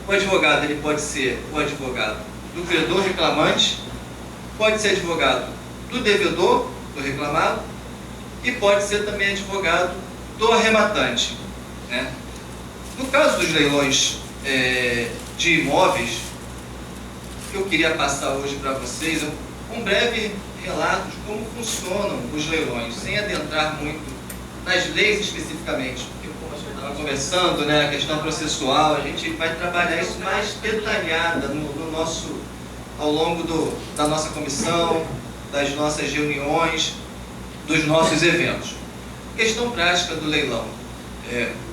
O advogado ele pode ser o advogado do credor reclamante, pode ser advogado do devedor, do reclamado, e pode ser também advogado do arrematante, né? No caso dos leilões de imóveis, eu queria passar hoje para vocês um breve relato de como funcionam os leilões, sem adentrar muito nas leis especificamente, porque como a gente estava conversando, né, a questão processual, a gente vai trabalhar isso mais detalhada ao longo da nossa comissão, das nossas reuniões, dos nossos eventos. Questão prática do leilão.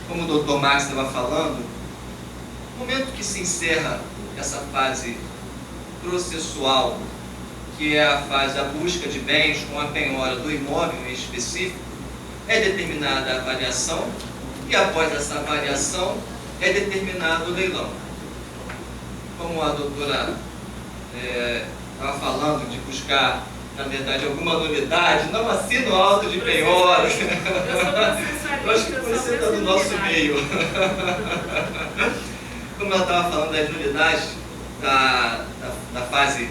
Como o doutor Max estava falando, no momento que se encerra essa fase processual, que é a fase da busca de bens com a penhora do imóvel em específico, é determinada a avaliação e após essa avaliação é determinado o leilão. Como a doutora estava falando de buscar na verdade, alguma nulidade, não assina o auto de penhora. Eu sou processualista. Eu acho que você está no nosso meio. Como ela estava falando das nulidades da fase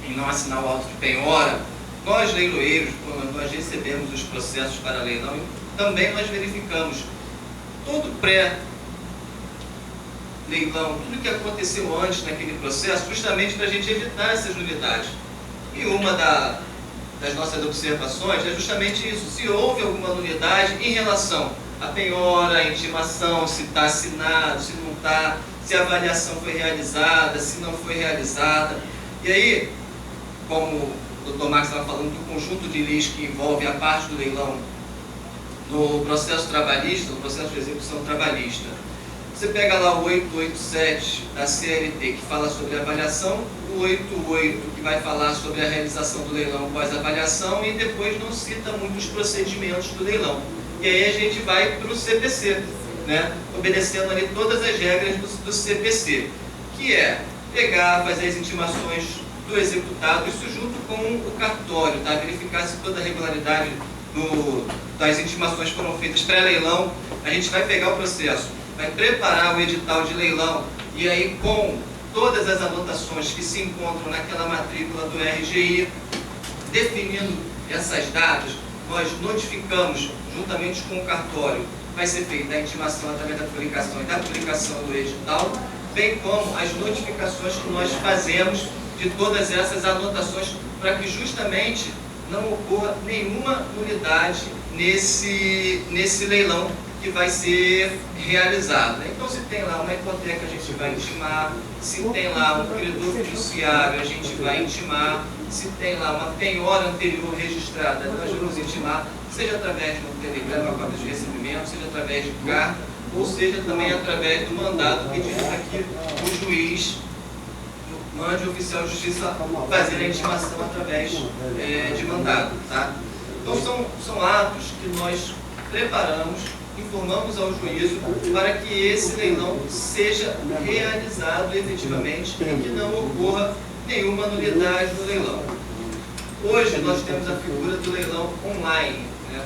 em não assinar o auto de penhora, nós, leiloeiros, quando nós recebemos os processos para leilão, também nós verificamos todo pré-leilão, tudo que aconteceu antes naquele processo, justamente para a gente evitar essas nulidades. E uma das nossas observações é justamente isso: se houve alguma nulidade em relação à penhora, à intimação, se está assinado, se não está, se a avaliação foi realizada, se não foi realizada. E aí, como o Dr. Marcos estava falando do conjunto de leis que envolve a parte do leilão no processo trabalhista, no processo de execução trabalhista, você pega lá o 887 da CLT, que fala sobre avaliação, o 88, que vai falar sobre a realização do leilão após avaliação, e depois não cita muitos procedimentos do leilão. E aí a gente vai para o CPC, né? Obedecendo ali todas as regras do CPC, que é pegar, fazer as intimações do executado, isso junto com o cartório, tá? Verificar se toda a regularidade das intimações foram feitas pré-leilão. A gente vai pegar o processo, vai preparar o edital de leilão, e aí com todas as anotações que se encontram naquela matrícula do RGI, definindo essas datas, nós notificamos, juntamente com o cartório, vai ser feita a intimação através da publicação e da publicação do edital, bem como as notificações que nós fazemos de todas essas anotações, para que justamente não ocorra nenhuma nulidade nesse leilão que vai ser realizado. Então, se tem lá uma hipoteca, a gente vai intimar; se tem lá um credor fiduciário, a gente vai intimar; se tem lá uma penhora anterior registrada, nós vamos intimar, seja através de um telegrama, uma cópia de recebimento, seja através de carta, ou seja também através do mandado que diz que o juiz mande o oficial de justiça fazer a intimação através de mandado. Tá? Então, são atos que nós preparamos, informamos ao juízo para que esse leilão seja realizado efetivamente e que não ocorra nenhuma nulidade no leilão. Hoje nós temos a figura do leilão online, né?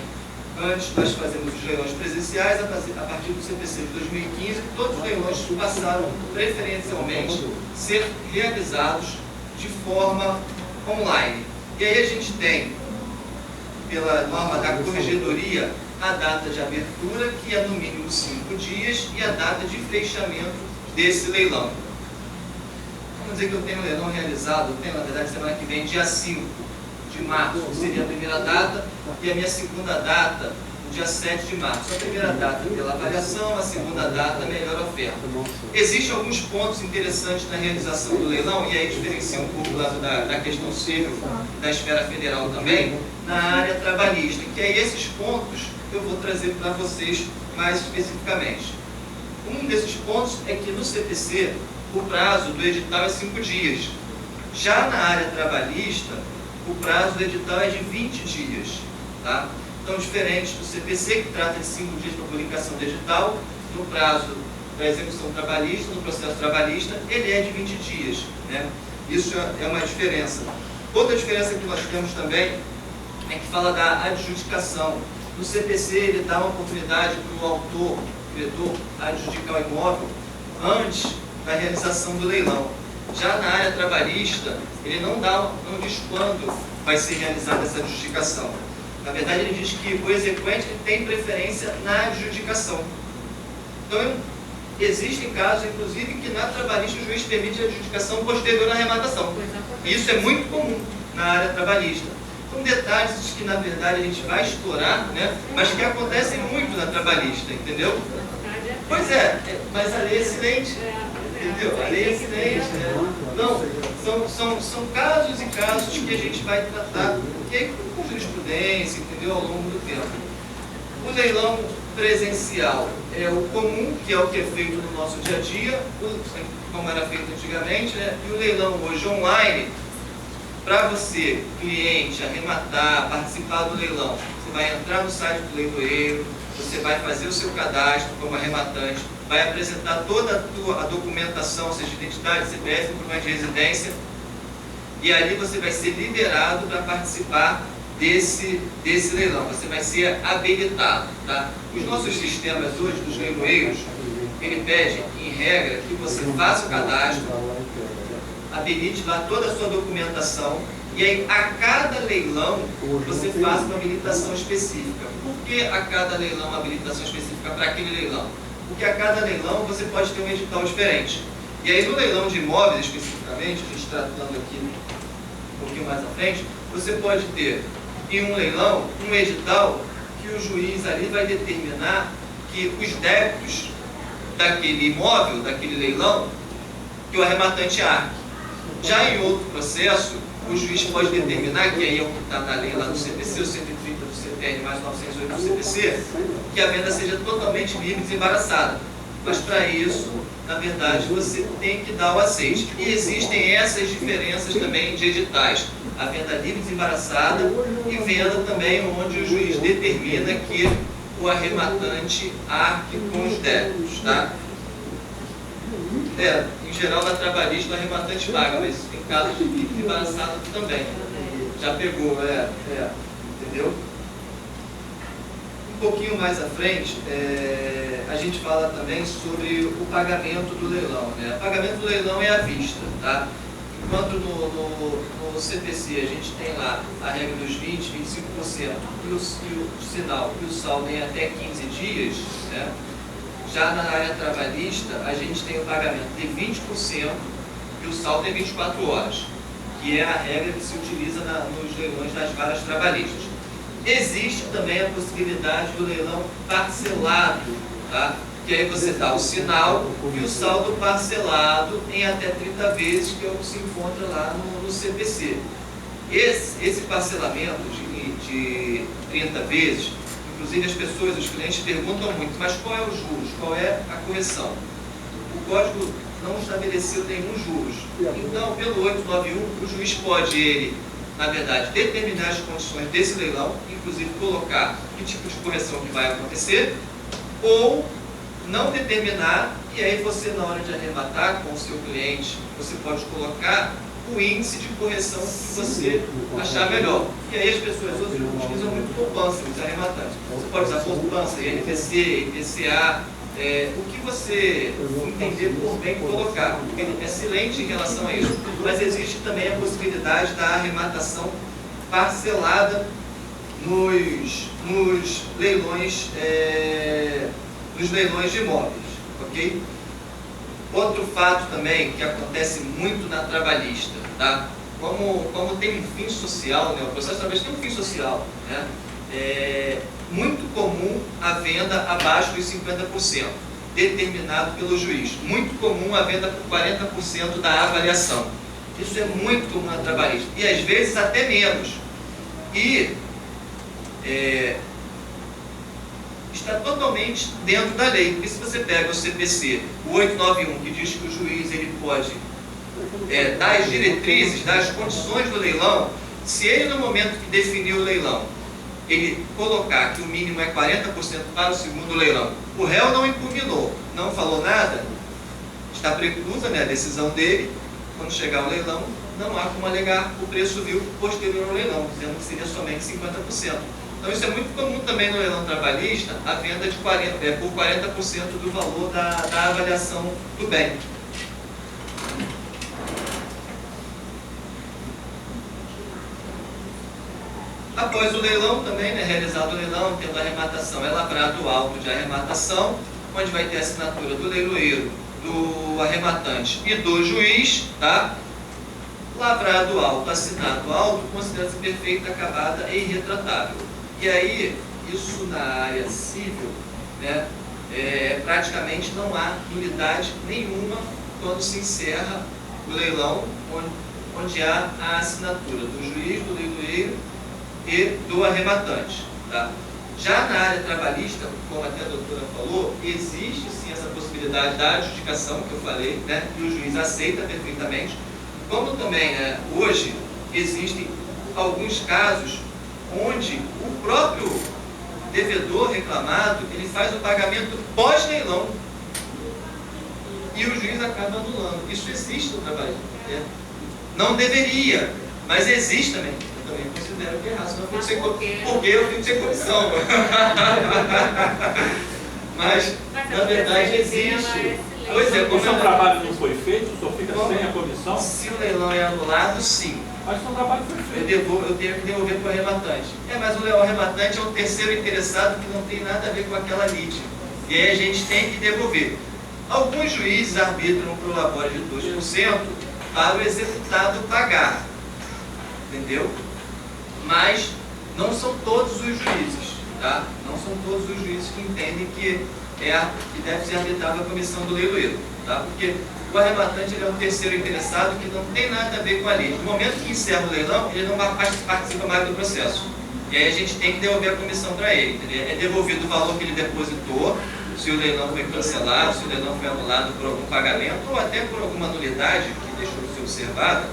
Antes nós fazemos os leilões presenciais, a partir do CPC de 2015, todos os leilões passaram preferencialmente a ser realizados de forma online. E aí a gente tem, pela norma da corregedoria, a data de abertura, que é no mínimo 5 dias, e a data de fechamento desse leilão. Vamos dizer que eu tenho um leilão realizado, eu tenho, na verdade, semana que vem, dia 5 de março, que seria a primeira data, e a minha segunda data, no dia 7 de março. A primeira data pela avaliação, a segunda data, a melhor oferta. Existem alguns pontos interessantes na realização do leilão, e aí diferencia um pouco lá da questão civil, da esfera federal também, na área trabalhista, que aí esses pontos eu vou trazer para vocês mais especificamente. Um desses pontos é que no CPC o prazo do edital é 5 dias. Já na área trabalhista, o prazo do edital é de 20 dias. Tá? Então, diferente do CPC, que trata de 5 dias para publicação do edital, no prazo da execução trabalhista, no processo trabalhista, ele é de 20 dias. Né? Isso é uma diferença. Outra diferença que nós temos também é que fala da adjudicação. No CPC, ele dá uma oportunidade para o autor, o credor, adjudicar o imóvel antes da realização do leilão. Já na área trabalhista, ele não diz quando vai ser realizada essa adjudicação. Na verdade, ele diz que o exequente tem preferência na adjudicação. Então, existem casos, inclusive, que na trabalhista o juiz permite a adjudicação posterior à arrematação. Isso é muito comum na área trabalhista. São detalhes que, na verdade, a gente vai explorar, né? Mas que acontecem muito na trabalhista, entendeu? Pois é, mas a lei é excelente, entendeu? A lei é excelente, né? Não, são casos e casos que a gente vai tratar, e aí com jurisprudência, entendeu? Ao longo do tempo. O leilão presencial é o comum, que é o que é feito no nosso dia a dia, como era feito antigamente, né? E o leilão hoje online, para você, cliente, arrematar, participar do leilão, você vai entrar no site do leiloeiro, você vai fazer o seu cadastro como arrematante, vai apresentar toda a documentação, seja identidade, CPF, comprovante de residência, E ali você vai ser liberado para participar desse leilão, você vai ser habilitado. Tá? Os nossos sistemas hoje, dos leiloeiros, ele pede, em regra, que você faça o cadastro, habilite lá toda a sua documentação, e aí a cada leilão você faça uma habilitação específica. Por que a cada leilão uma habilitação específica para aquele leilão? Porque a cada leilão você pode ter um edital diferente. E aí no leilão de imóveis especificamente, a gente tratando aqui um pouquinho mais à frente, você pode ter em um leilão um edital que o juiz ali vai determinar que os débitos daquele imóvel, daquele leilão, que o arrematante arque. Já em outro processo, o juiz pode determinar, que aí é o que está na lei lá do CPC, o 130 do CPR mais 908 do CPC, que a venda seja totalmente livre e desembaraçada. Mas para isso, na verdade, você tem que dar o aceite. E existem essas diferenças também de editais. A venda livre e desembaraçada e venda também onde o juiz determina que o arrematante arque com os débitos. Tá? Em geral, na trabalhista, o arrematante paga, mas em caso de livre e desembaraçada também. Já pegou, entendeu? Um pouquinho mais à frente, a gente fala também sobre o pagamento do leilão. Né? O pagamento do leilão é à vista. Tá? Enquanto no CPC a gente tem lá a regra dos 20%, 25% e o sinal e o saldo em até 15 dias, né? Já na área trabalhista a gente tem o pagamento de 20% e o saldo em 24 horas, que é a regra que se utiliza nos leilões das varas trabalhistas. Existe também a possibilidade do leilão parcelado, tá? Que aí você dá o sinal e o saldo parcelado em até 30 vezes, que é o que se encontra lá no CPC. Esse parcelamento de 30 vezes, inclusive as pessoas, os clientes perguntam muito, mas qual é os juros? Qual é a correção? O código não estabeleceu nenhum juros. Então, pelo 891, o juiz pode, na verdade, determinar as condições desse leilão, inclusive colocar que tipo de correção que vai acontecer, ou não determinar, e aí você, na hora de arrematar com o seu cliente, você pode colocar o índice de correção que você achar melhor. E aí as pessoas hoje utilizam muito poupança, os arrematantes. Você pode usar poupança, INPC, IPCA, o que você entender por bem colocar, porque ele é excelente em relação a isso. Mas existe também a possibilidade da arrematação parcelada nos leilões de imóveis, ok? Outro fato também que acontece muito na trabalhista, tá? Como tem um fim social, né? O processo trabalhista tem um fim social, né? É muito comum a venda abaixo dos 50%, determinado pelo juiz. Muito comum a venda por 40% da avaliação. Isso é muito comum na trabalhista. E às vezes até menos. E está totalmente dentro da lei, porque se você pega o CPC, o 891, que diz que o juiz ele pode dar as diretrizes, dar as condições do leilão, se ele no momento que definiu o leilão, ele colocar que o mínimo é 40% para o segundo leilão, o réu não impugnou, não falou nada, está preclusa, né, a decisão dele, quando chegar o leilão, não há como alegar o preço vil posterior ao leilão, dizendo que seria somente 50%. Então isso é muito comum também no leilão trabalhista, a venda de por 40% do valor da avaliação do bem. Após o leilão também, né, realizado o leilão, tendo a arrematação, é lavrado o auto de arrematação, onde vai ter a assinatura do leiloeiro, do arrematante e do juiz, tá? Lavrado o auto, assinado o auto, considera-se perfeita, acabada e irretratável. E aí, isso na área civil, né, praticamente não há nulidade nenhuma quando se encerra o leilão, onde há a assinatura do juiz, do leiloeiro e do arrematante. Tá? Já na área trabalhista, como até a doutora falou, existe sim essa possibilidade da adjudicação, que eu falei, né, que o juiz aceita perfeitamente, como também, né, hoje existem alguns casos onde o próprio devedor reclamado, ele faz o pagamento pós-leilão e o juiz acaba anulando. Isso existe no trabalho. Não deveria, mas existe também. Eu também considero que é errado, senão eu fico sem porque eu fico sem comissão. Mas, na verdade, existe. Pois é, como o seu trabalho não foi feito, o senhor fica sem a comissão? Se o leilão é anulado, sim. Mas o seu trabalho foi feito. Eu tenho que devolver para o arrematante. Mas o leilão arrematante é um terceiro interessado que não tem nada a ver com aquela lide. E aí a gente tem que devolver. Alguns juízes arbitram para o labore de 2% para o executado pagar. Entendeu? Mas não são todos os juízes, tá? Não são todos os juízes que entendem que deve ser arbitrado a comissão do leiloeiro, tá? Porque o arrematante ele é um terceiro interessado que não tem nada a ver com a lei. No momento que encerra o leilão, ele não participa mais do processo. E aí a gente tem que devolver a comissão para ele. Entendeu? É devolvido o valor que ele depositou, se o leilão foi cancelado, se o leilão foi anulado por algum pagamento ou até por alguma nulidade que deixou de ser observada,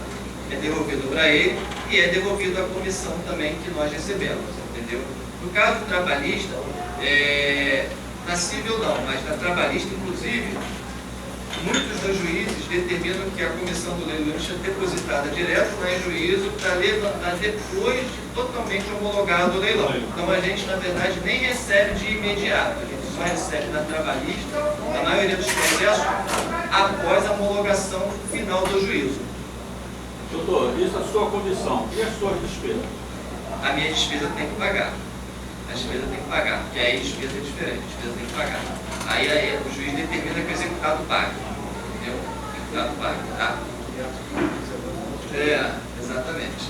é devolvido para ele e é devolvido à comissão também que nós recebemos, entendeu? No caso trabalhista, na civil não, mas na trabalhista, inclusive, muitos dos juízes determinam que a comissão do leiloeiro seja depositada direto em juízo para levantar depois de totalmente homologado o leilão. Então a gente, na verdade, nem recebe de imediato, a gente só recebe na trabalhista, na maioria dos processos, após a homologação final do juízo. Doutor, isso é a sua comissão e as suas despesas? A minha despesa tem que pagar. A despesa tem que pagar, porque aí a despesa é diferente, a despesa tem que pagar. Aí o juiz determina que o executado pague. Entendeu? O executado pague, tá? Exatamente.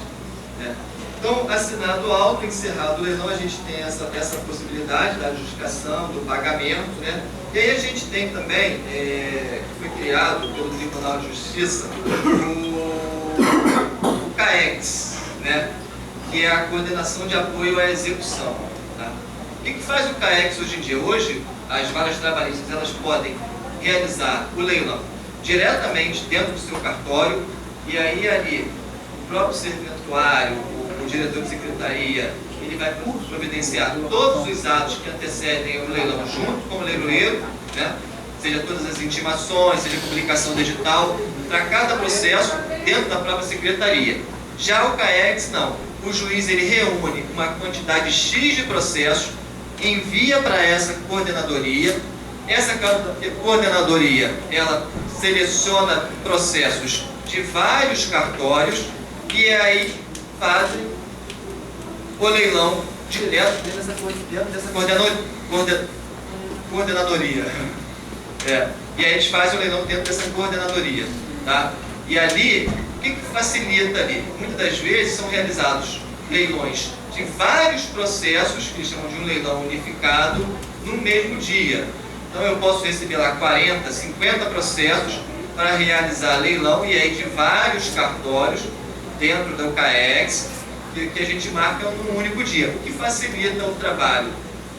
Então, assinado o auto, encerrado o leilão, a gente tem essa possibilidade da justificação, do pagamento, né? E aí a gente tem também, que foi criado pelo Tribunal de Justiça, o CAEX, né? Que é a coordenação de apoio à execução. Tá? O que faz o CAEX hoje em dia? Hoje, as varas trabalhistas elas podem realizar o leilão diretamente dentro do seu cartório, e aí ali o próprio serventuário, o diretor de secretaria, ele vai providenciar todos os atos que antecedem o leilão junto com o leiloeiro, né? Seja todas as intimações, seja publicação digital, para cada processo dentro da própria secretaria. Já o CAEX não. O juiz ele reúne uma quantidade X de processos, envia para essa coordenadoria. Essa coordenadoria ela seleciona processos de vários cartórios e aí fazem o leilão direto dentro dessa coordenadoria. E aí eles fazem o leilão dentro dessa coordenadoria. Tá? E ali, o que facilita ali? Muitas das vezes são realizados leilões de vários processos, que eles chamam de um leilão unificado, no mesmo dia. Então eu posso receber lá 40, 50 processos para realizar leilão, e aí de vários cartórios dentro do CAEX, que a gente marca num único dia, o que facilita o trabalho,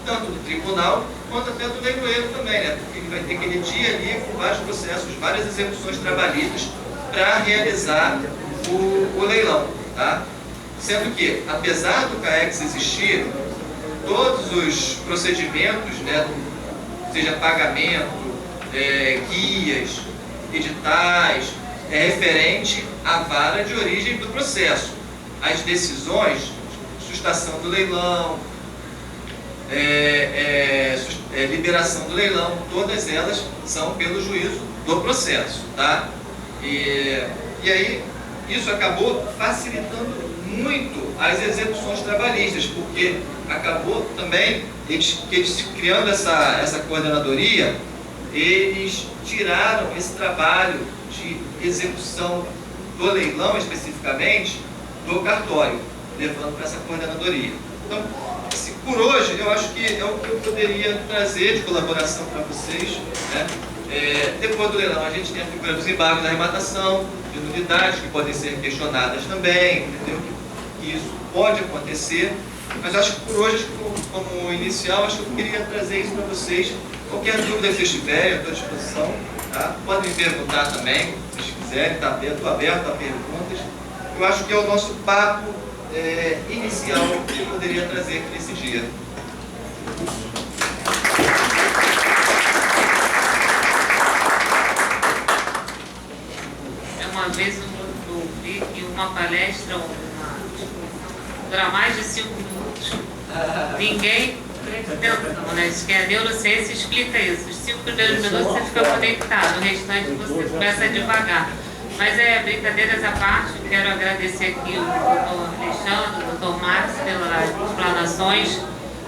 tanto do tribunal, quanto até do leiloeiro também, né? Porque ele vai ter aquele dia ali com vários processos, várias execuções trabalhistas para realizar o leilão, tá? Sendo que, apesar do CAEX existir, todos os procedimentos, né, seja pagamento, guias, editais, é referente à vara de origem do processo. As decisões, sustação do leilão, liberação do leilão, todas elas são pelo juízo do processo, tá? E aí, isso acabou facilitando muito as execuções trabalhistas, porque acabou também, eles criando essa coordenadoria, eles tiraram esse trabalho de execução do leilão, especificamente, do cartório, levando para essa coordenadoria. Então, por hoje, eu acho que é o que eu poderia trazer de colaboração para vocês, né? Depois do leilão, a gente tem a figura dos embargos da arrematação, de nulidades que podem ser questionadas também, entendeu? Que isso pode acontecer, mas acho que por hoje, como inicial, acho que eu queria trazer isso para vocês. Qualquer dúvida que vocês tiverem, eu estou à disposição, tá? Podem me perguntar também, se vocês quiserem, estou aberto a perguntas. Eu acho que é o nosso papo inicial que eu poderia trazer aqui nesse dia. Uma vez eu ouvi uma palestra, dura mais de 5 minutos. Ninguém presta atenção, né? Diz que a neurociência explica isso. Os 5 primeiros minutos você fica conectado, o restante você começa a devagar. Mas brincadeiras à parte, quero agradecer aqui o doutor Alexandre, o doutor Max pelas explanações,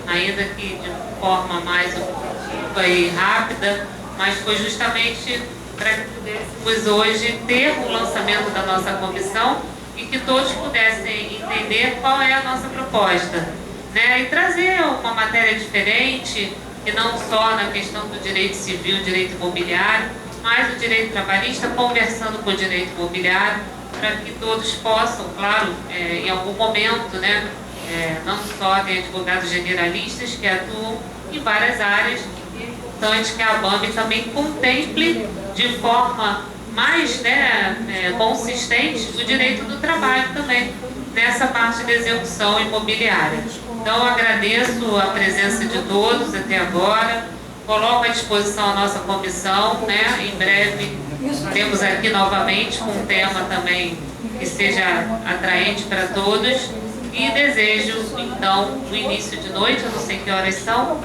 ainda que de forma mais objetiva e rápida, mas foi justamente para que pudéssemos hoje ter o lançamento da nossa comissão e que todos pudessem entender qual é a nossa proposta, né? E trazer uma matéria diferente, e não só na questão do direito civil, direito imobiliário, mas o direito trabalhista, conversando com o direito imobiliário, para que todos possam, claro, em algum momento, né, não só tem advogados generalistas que atuam em várias áreas, é importante que a ABAME também contemple de forma mais, né, consistente o direito do trabalho também, nessa parte da execução imobiliária. Então, eu agradeço a presença de todos até agora, coloco à disposição a nossa comissão, né? Em breve temos aqui novamente com um tema também que seja atraente para todos e desejo então no início de noite, eu não sei que horas são,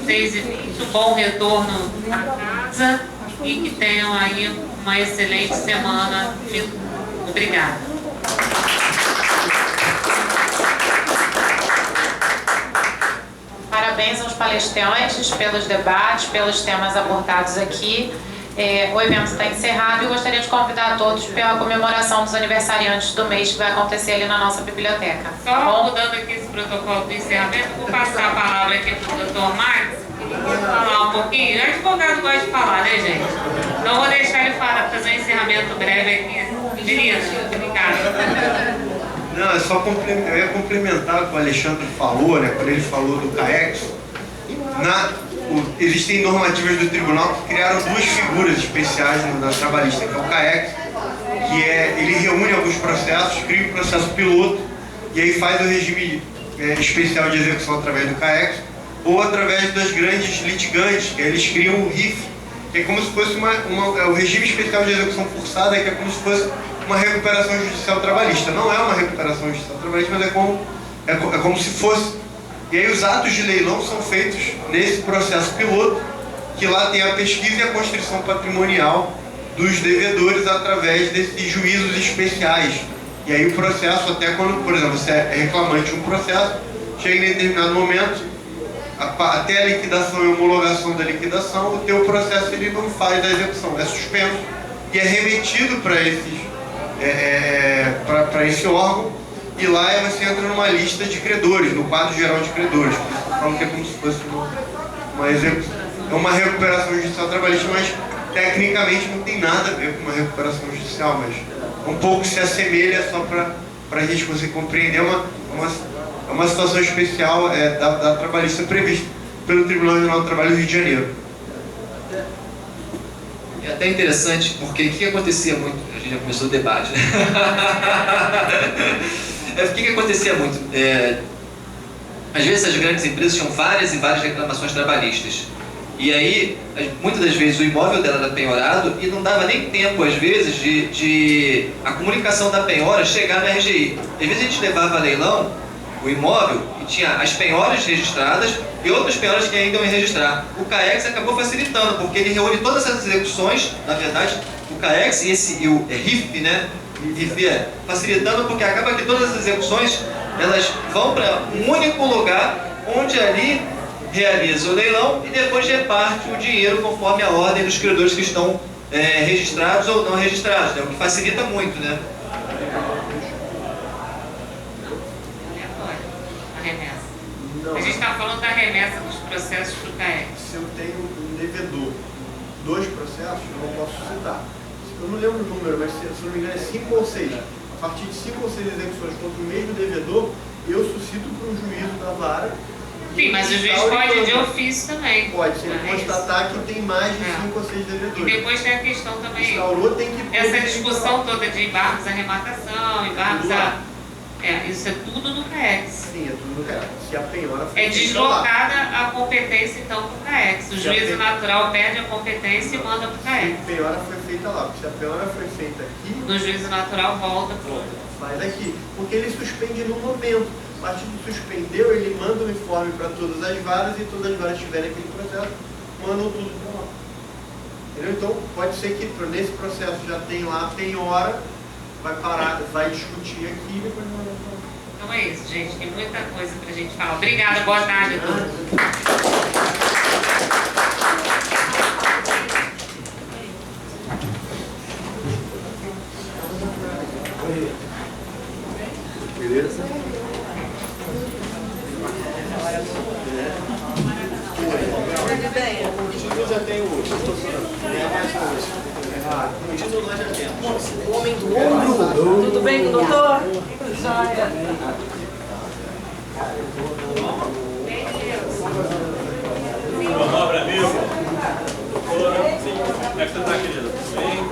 6h20, bom retorno à casa e que tenham aí uma excelente semana. Obrigada. Parabéns aos palestrantes pelos debates, pelos temas abordados aqui. O evento está encerrado e eu gostaria de convidar a todos para a comemoração dos aniversariantes do mês que vai acontecer ali na nossa biblioteca. Só mudando aqui esse protocolo do encerramento, vou passar a palavra aqui para o doutor Max, que ele quer falar um pouquinho. O advogado gosta de falar, né, gente? Então vou deixar ele fazer um encerramento breve aqui. Menina, obrigada. Não, é só eu ia complementar o que o Alexandre falou, né? Quando ele falou do CAEX. Existem normativas do tribunal que criaram duas figuras especiais na trabalhista, que é o CAEX, que ele reúne alguns processos, cria um processo piloto e aí faz o regime especial de execução através do CAEX, ou através das grandes litigantes, que eles criam o RIF, que é como se fosse o regime especial de execução forçada, que é como se fosse uma recuperação judicial trabalhista. Não é uma recuperação judicial trabalhista, mas é como se fosse. E aí os atos de leilão são feitos nesse processo piloto, que lá tem a pesquisa e a constrição patrimonial dos devedores através desses juízos especiais. E aí o processo, até quando, por exemplo, você é reclamante de um processo, chega em determinado momento, até a liquidação e homologação da liquidação, o teu processo ele não faz a execução, é suspenso e é remetido para esse órgão, e lá você entra numa lista de credores, no quadro geral de credores, que é como se fosse uma recuperação judicial trabalhista, mas tecnicamente não tem nada a ver com uma recuperação judicial, mas um pouco se assemelha, só para a gente conseguir compreender, uma situação especial da trabalhista prevista pelo Tribunal Regional do Trabalho do Rio de Janeiro. É até interessante, porque o que acontecia muito, a gente já começou o debate, né? O que acontecia muito? Às vezes as grandes empresas tinham várias e várias reclamações trabalhistas. E aí, muitas das vezes o imóvel dela era penhorado e não dava nem tempo, às vezes, de a comunicação da penhora chegar no RGI. Às vezes a gente levava a leilão o imóvel e tinha as penhoras registradas e outras penhoras que ainda iam registrar. O CAEX acabou facilitando, porque ele reúne todas essas execuções, na verdade, o CAEX e o RIF, né? RIF facilitando, porque acaba que todas as execuções elas vão para um único lugar, onde ali realiza o leilão e depois reparte o dinheiro conforme a ordem dos credores que estão registrados ou não registrados, né? O que facilita muito, né? A gente está falando da remessa dos processos para o CAEX. Se eu tenho um devedor, 2 processos, eu não posso citar. Eu não lembro o número, mas se não me engano é 5 ou 6. A partir de 5 ou 6 execuções contra o mesmo devedor, eu suscito para um juízo da vara. Sim, mas o juiz pode de ofício também. Pode, se ele constatar que tem mais de 5 ou 6 devedores. E depois tem a questão também, instaurou, tem que essa discussão toda de embargos à arrematação, embargos a... Isso é tudo no CAEX. Sim, é tudo no CAEX. Se a penhora for É feita lá. deslocada a competência, então, para o CAEX. O juízo natural perde a competência e manda para o CAEX. A penhora foi feita lá, porque se a penhora foi feita aqui, No juízo natural volta para o... vai daqui. Porque ele suspende no momento. A partir do suspendeu, ele manda o informe para todas as varas e todas as varas tiverem aquele processo, mandam tudo para lá. Entendeu? Então, pode ser que nesse processo já tem lá a penhora, vai parar, vai discutir aqui e depois vai para lá. Então é isso, gente. Tem muita coisa para a gente falar. Obrigada, boa tarde a todos. Beleza? Já tem o homem do ombro. Tudo bem com o doutor? Joia. Nobre amigo. Doutora, como é que você está, querida? Tudo bem?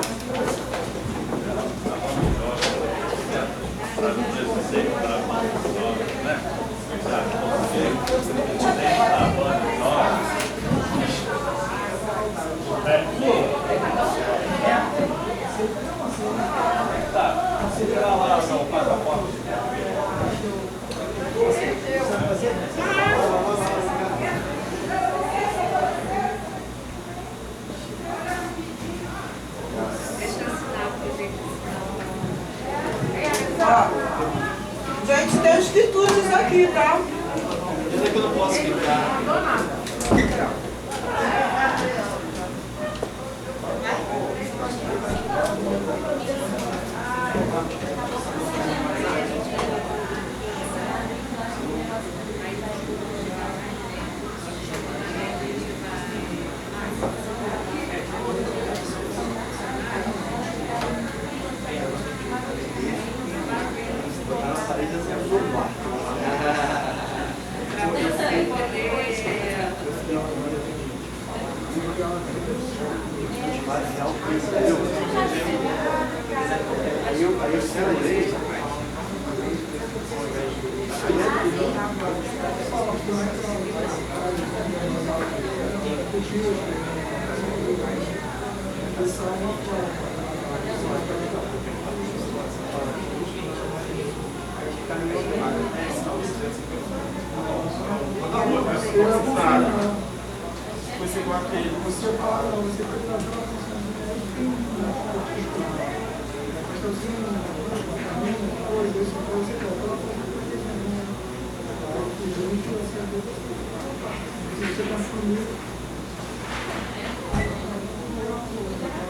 Gente, tem as quitutes aqui, tá? Dizer que eu não posso ficar.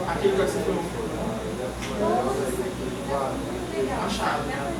Aquele vai ser pelo achado, né?